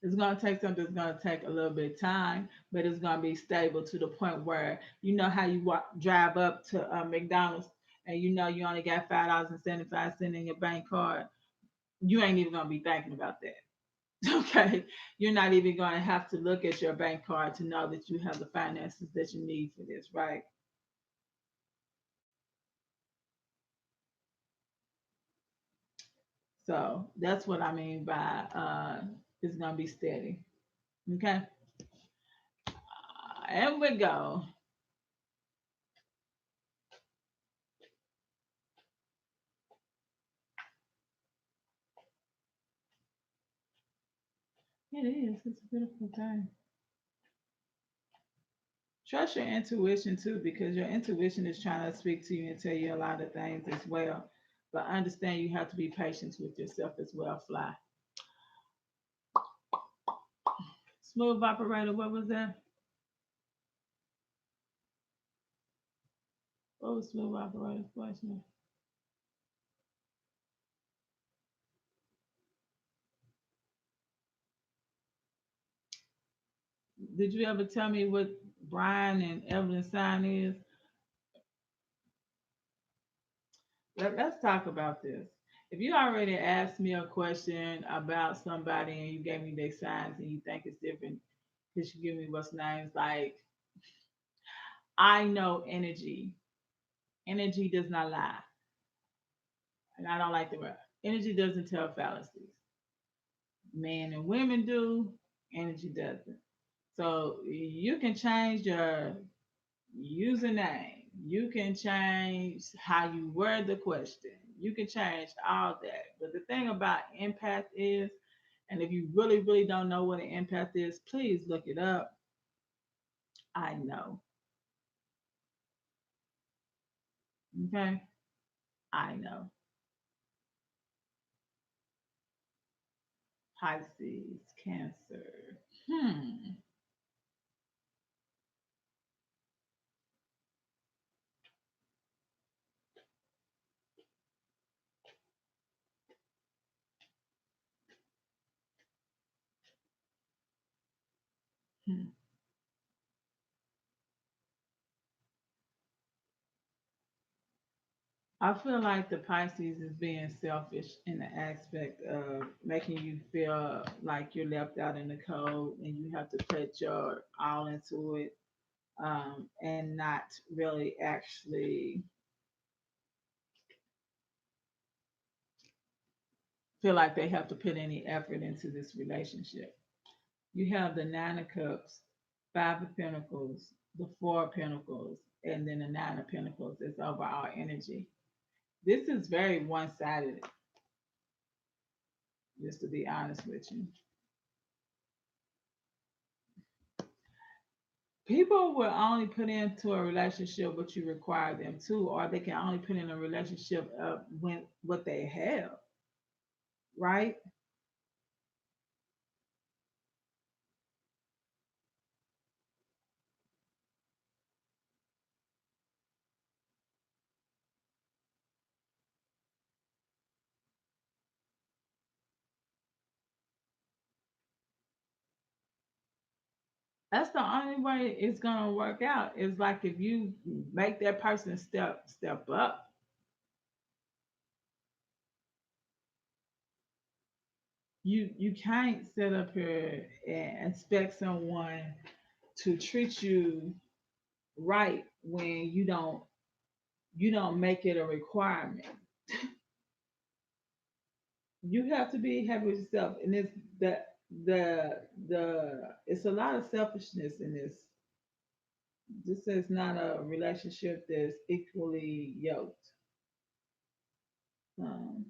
It's going to take something that's going to take a little bit of time, but it's going to be stable to the point where you know how you drive up to McDonald's and you know you only got $5.75 in your bank card. You ain't even going to be thinking about that. Okay, you're not even going to have to look at your bank card to know that you have the finances that you need for this, right? So that's what I mean by it's going to be steady. Okay, and we go. It is. It's a beautiful thing. Trust your intuition too, because your intuition is trying to speak to you and tell you a lot of things as well. But understand you have to be patient with yourself as well, fly. Smooth operator, what was that? What was smooth operator's question? Did you ever tell me what Brian and Evelyn's sign is? Let's talk about this. If you already asked me a question about somebody and you gave me their signs and you think it's different, because you give me what's names, like I know energy. Energy does not lie. And I don't like the word. Energy doesn't tell fallacies. Men and women do, energy doesn't. So you can change your username. You can change how you word the question. You can change all that. But the thing about empath is, and if you really, really don't know what an empath is, please look it up. I know. Okay? I know. Pisces, Cancer. Hmm. Hmm. I feel like the Pisces is being selfish in the aspect of making you feel like you're left out in the cold and you have to put your all into it, and not really actually feel like they have to put any effort into this relationship. You have the Nine of Cups, Five of Pentacles, the Four of Pentacles, and then the Nine of Pentacles as overall energy. This is very one sided, just to be honest with you. People will only put into a relationship what you require them to, or they can only put in a relationship when what they have, right? That's the only way it's gonna work out. Is like if you make that person step up. You can't sit up here and expect someone to treat you right when you don't make it a requirement. You have to be happy with yourself, and it's the it's a lot of selfishness in this. This is not a relationship that's equally yoked. Um,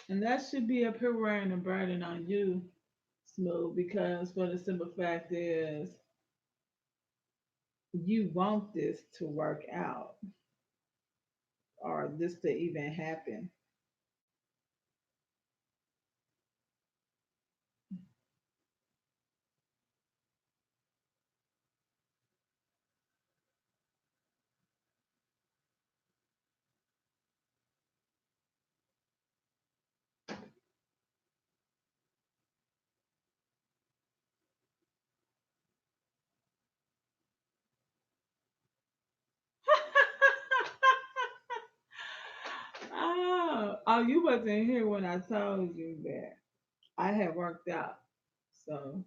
and that should be a wearing a burden on you, Smooth, because for the simple fact is you want this to work out or this to even happen. Oh, you wasn't here when I told you that I had worked out. So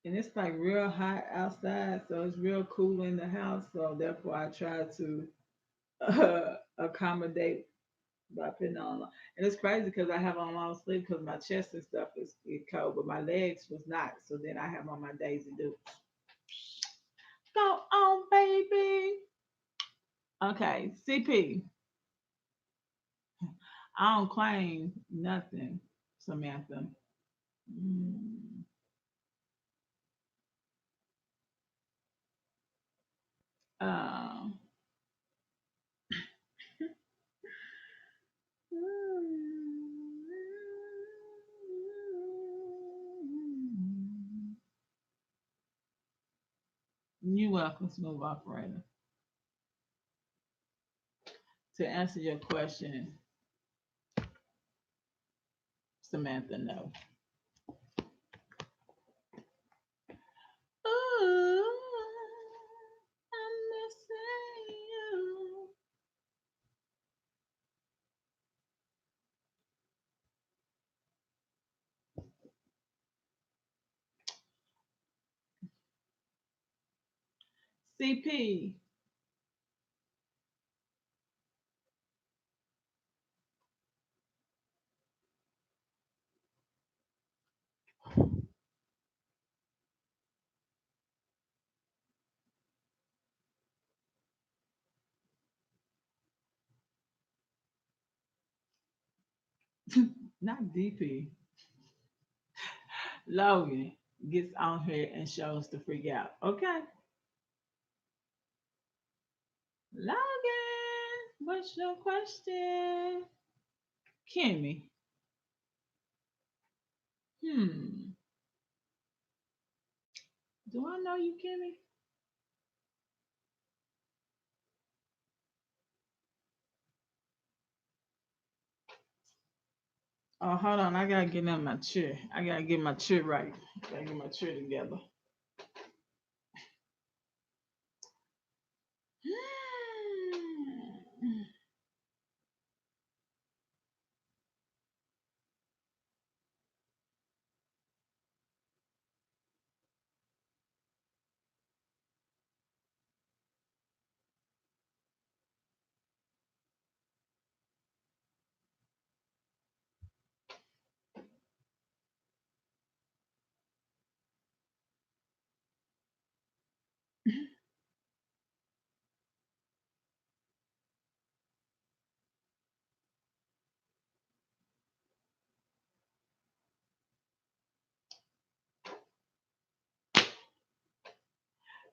and it's like real hot outside, so it's real cool in the house. So therefore, I try to accommodate by putting on. And it's crazy because I have on long sleeve because my chest and stuff is cold, but my legs was not. So then I have on my Daisy Dukes. Go on, baby. Okay, CP. I don't claim nothing, Samantha. Mm. Um, you welcome, smooth operator. To answer your question, Samantha, no. Ooh, I'm missing you. CP, not DP. Logan gets on here and shows to freak out. Okay, Logan, what's your question? Kimmy, hmm, do I know you, Kimmy? Oh, hold on, I gotta get in my chair. I gotta get my chair right. Gotta get my chair together.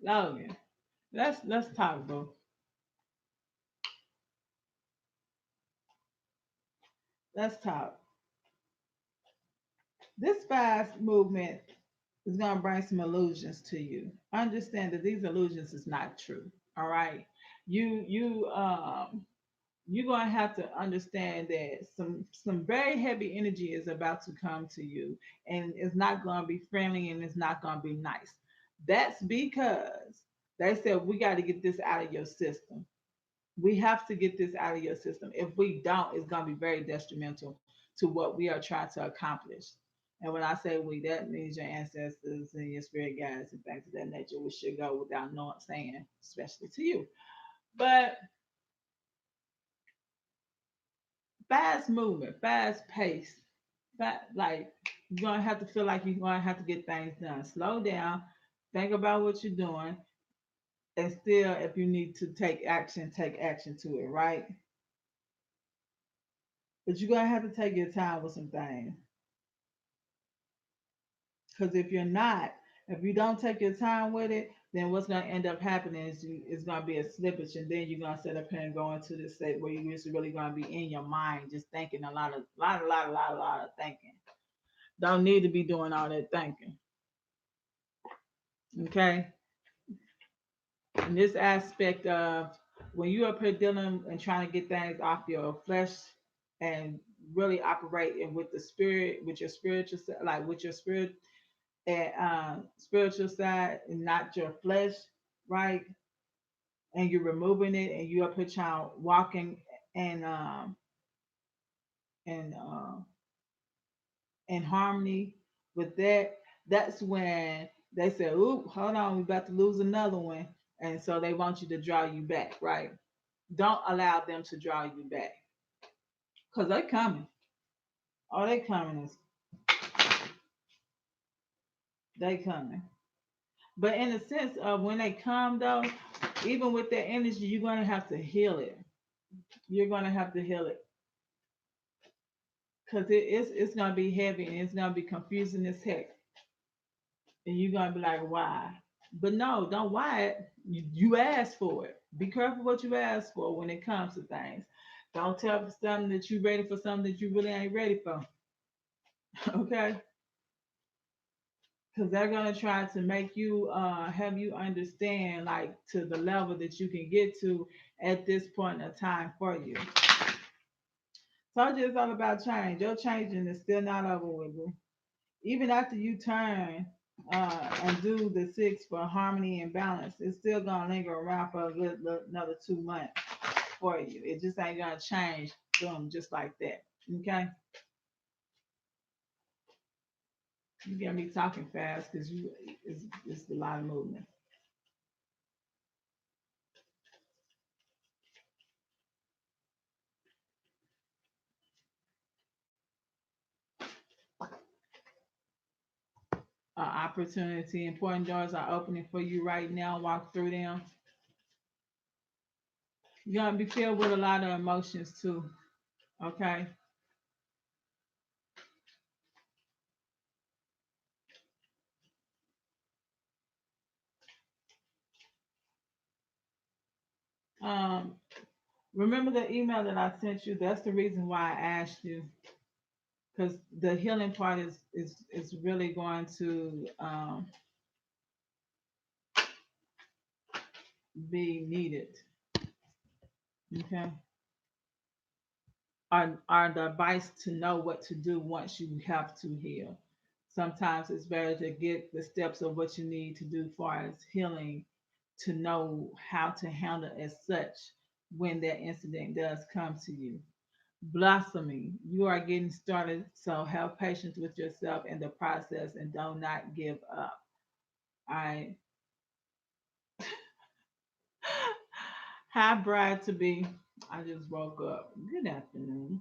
Logan, let's talk, bro. Let's talk. This fast movement is gonna bring some illusions to you. Understand that these illusions is not true. All right. You you're gonna have to understand that some very heavy energy is about to come to you, and it's not gonna be friendly and it's not gonna be nice. That's because they said we got to get this out of your system. We have to get this out of your system. If we don't, it's going to be very detrimental to what we are trying to accomplish. And when I say we, that means your ancestors and your spirit guides and things of that nature, which should go without knowing saying, especially to you. But fast movement, fast pace, like you're gonna have to feel like you're gonna have to get things done. Slow down, think about what you're doing, and still, if you need to take action to it, right? But you're gonna have to take your time with some things. Because if you're not, if you don't take your time with it, then what's going to end up happening is it's going to be a slippage, and then you're going to set up here and go into the state where you're just really going to be in your mind, just thinking a lot of thinking. Don't need to be doing all that thinking. Okay, in this aspect of when you up here dealing and trying to get things off your flesh and really operating with the spirit, with your spiritual, like with your spirit and spiritual side and not your flesh, right? And you're removing it and you up here trying walking and and in harmony with that. That's when They said, "Oop, hold on, we about to lose another one," and so they want you to draw you back, right? Don't allow them to draw you back, cause they coming. Oh, they coming. They coming. But in the sense of when they come though, even with their energy, you're gonna have to heal it. You're gonna have to heal it because it's gonna be heavy and it's gonna be confusing as heck, and you're gonna be like, why? But no, don't why it. You ask for it. Be careful what you ask for when it comes to things. Don't tell for something that you're ready for something that you really ain't ready for. Okay? Because they're gonna try to make you have you understand like to the level that you can get to at this point in time for you. Told you it's all about change. Your changing is still not over with, boo. Even after you turn and do the six for harmony and balance, it's still gonna linger around for a good another 2 months for you. It just ain't gonna change, boom, just like that. Okay, you get me talking fast because you it's a lot of movement. Opportunity, important doors are opening for you right now. Walk through them. You're gonna be filled with a lot of emotions too. Okay. Um, remember the email that I sent you? That's the reason why I asked you because the healing part is really going to be needed. Okay, are the advice to know what to do once you have to heal. Sometimes it's better to get the steps of what you need to do far as healing to know how to handle as such when that incident does come to you. Blossoming, you are getting started, so have patience with yourself in the process and do not give up. All right. Hi, bride to be. I just woke up. Good afternoon.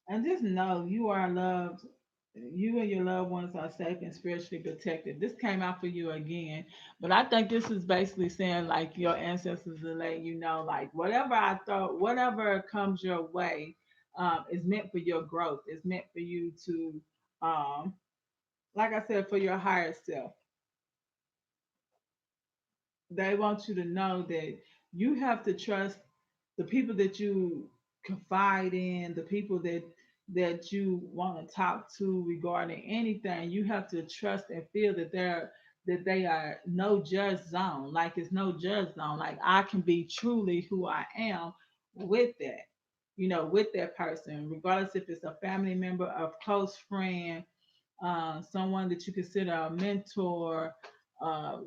And just know you are loved. You and your loved ones are safe and spiritually protected. This came out for you again, but I think this is basically saying like your ancestors are letting you know, like whatever I thought, whatever comes your way, is meant for your growth. It's meant for you to, um, like I said, for your higher self. They want you to know that you have to trust the people that you confide in, the people that you want to talk to regarding anything. You have to trust and feel that they are no judge zone. Like it's no judge zone. Like I can be truly who I am with that. With that person, regardless if it's a family member, a close friend, someone that you consider a mentor,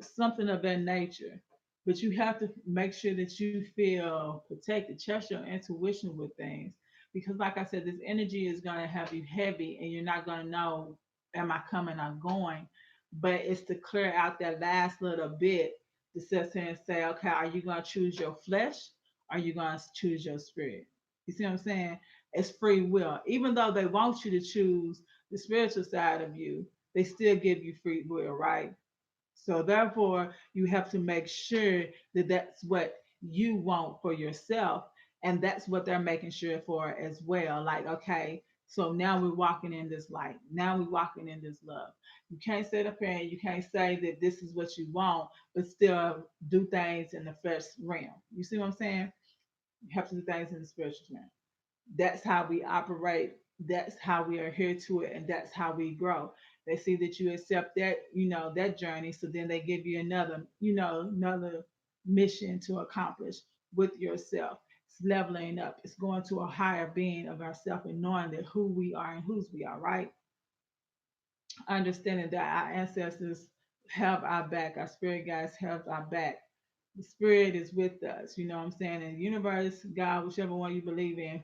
something of that nature. But you have to make sure that you feel protected. Trust your intuition with things. Because, like I said, this energy is going to have you heavy and you're not going to know, am I coming or going? But it's to clear out that last little bit to sit there and say, okay, are you going to choose your flesh? Or are you going to choose your spirit? You see what I'm saying? It's free will. Even though they want you to choose the spiritual side of you, they still give you free will, right? So therefore, you have to make sure that that's what you want for yourself, and that's what they're making sure for as well. Like, okay, so now we're walking in this light. Now we're walking in this love. You can't sit up here and you can't say that this is what you want, but still do things in the first realm. You see what I'm saying? You have to do things in the spiritual realm. That's how we operate. That's how we adhere to it, and that's how we grow. They see that you accept that, that journey, so then they give you another, another. mission to accomplish with yourself. It's leveling up. It's going to a higher being of ourself and knowing that who we are and whose we are, right? Understanding that our ancestors have our back, our spirit guides have our back. The spirit is with us, you know what I'm saying? And the universe, God, whichever one you believe in,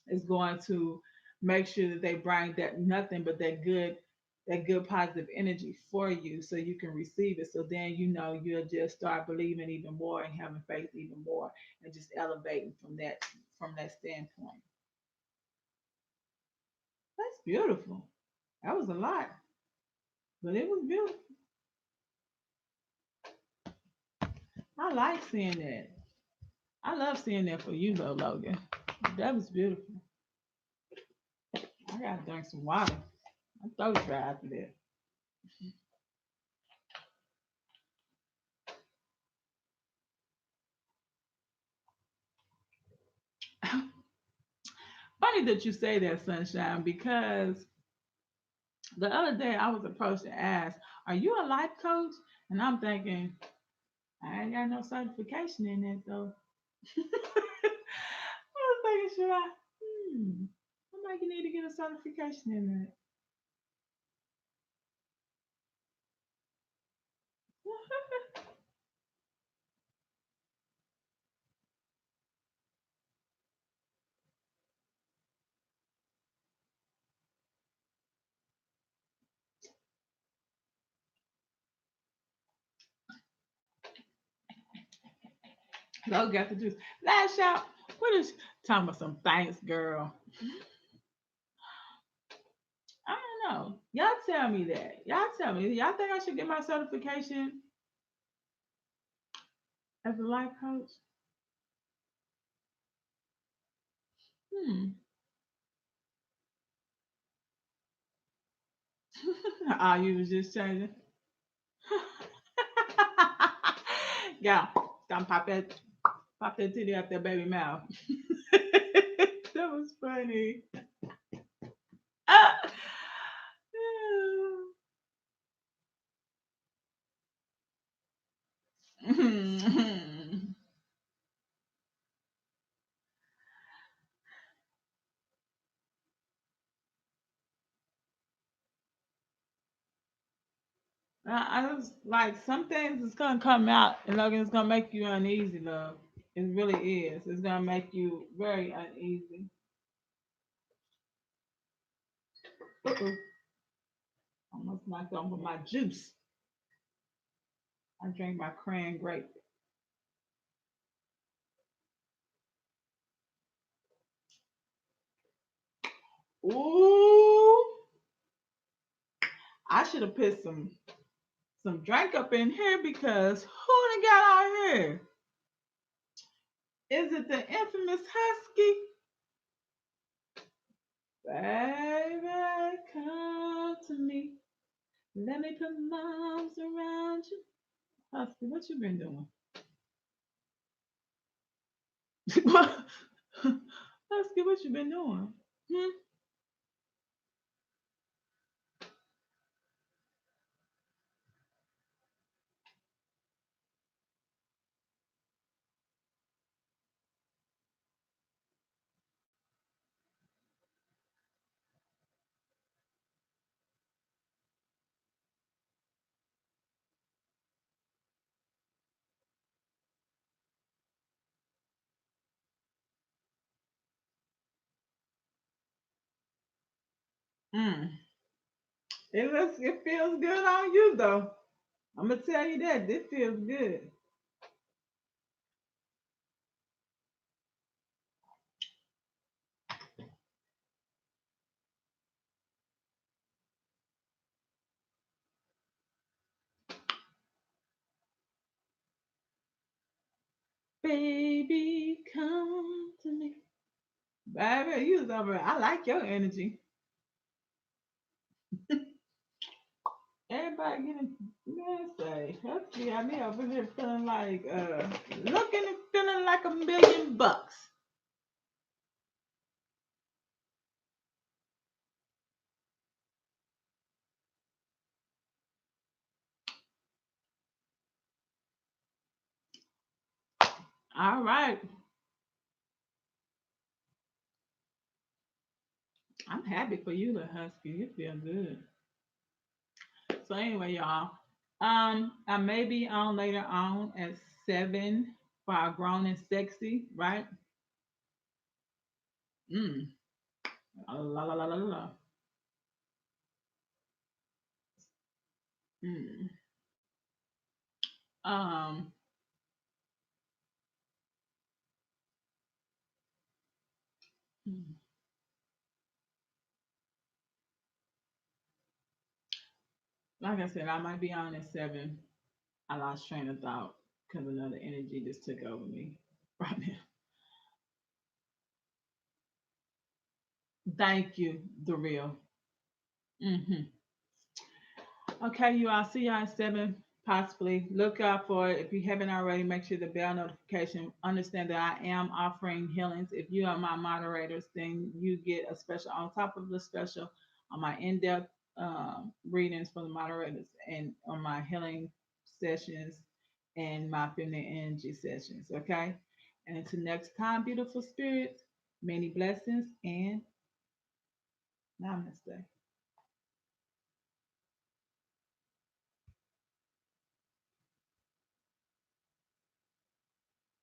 is going to make sure that they bring that nothing but that good positive energy for you so you can receive it. So then you know you'll just start believing even more and having faith even more and just elevating from that standpoint. That's beautiful. That was a lot, but it was beautiful. I like seeing that. I love seeing that for you though, Logan. That was beautiful. I gotta drink some water. My throat dry after that. Funny that you say that, Sunshine, because the other day I was approached and asked, "Are you a life coach?" And I'm thinking, I ain't got no certification in that though. I was thinking, should I? Hmm. I might need to get a certification in that. So got the juice. Last shot. What is talking about some thanks, girl? I don't know. Y'all tell me that. Y'all tell me. Y'all think I should get my certification as a life coach? Hmm. Ah, you was just changing. Yeah, don't pop that titty out that baby mouth. That was funny. Ah. I was like, some things is gonna come out, and like it's gonna make you uneasy, love. It really is. It's gonna make you very uneasy. Uh-oh. Almost knocked over my juice. I drank my cran grape. Ooh, I should have put some drink up in here because who done got out here? Is it the infamous Husky? Baby, come to me. Let me put my arms around you. Husky, what you been doing? Husky, what you been doing? Hmm? Mm. It feels good on you though. I'm gonna tell you that this feels good. Baby, come to me. Baby, you was over. I like your energy. Everybody getting man say, Husky got me over here feeling like looking and feeling like $1 million. All right. I'm happy for you, little husky. You feel good. So anyway, y'all. I may be on later on at 7 for our grown and sexy, right? Mm. La la la la la la. Mm. Um, mm. Like I said, I might be on at 7. I lost train of thought because another energy just took over me right now. Thank you, the real. Hmm. Okay, you all see y'all at 7, possibly. Look out for it. If you haven't already, make sure the bell notification. Understand that I am offering healings. If you are my moderators, then you get a special on top of the special on my in-depth readings for the moderators and on my healing sessions and my feminine energy sessions. Okay. And until next time, beautiful spirits, many blessings and namaste.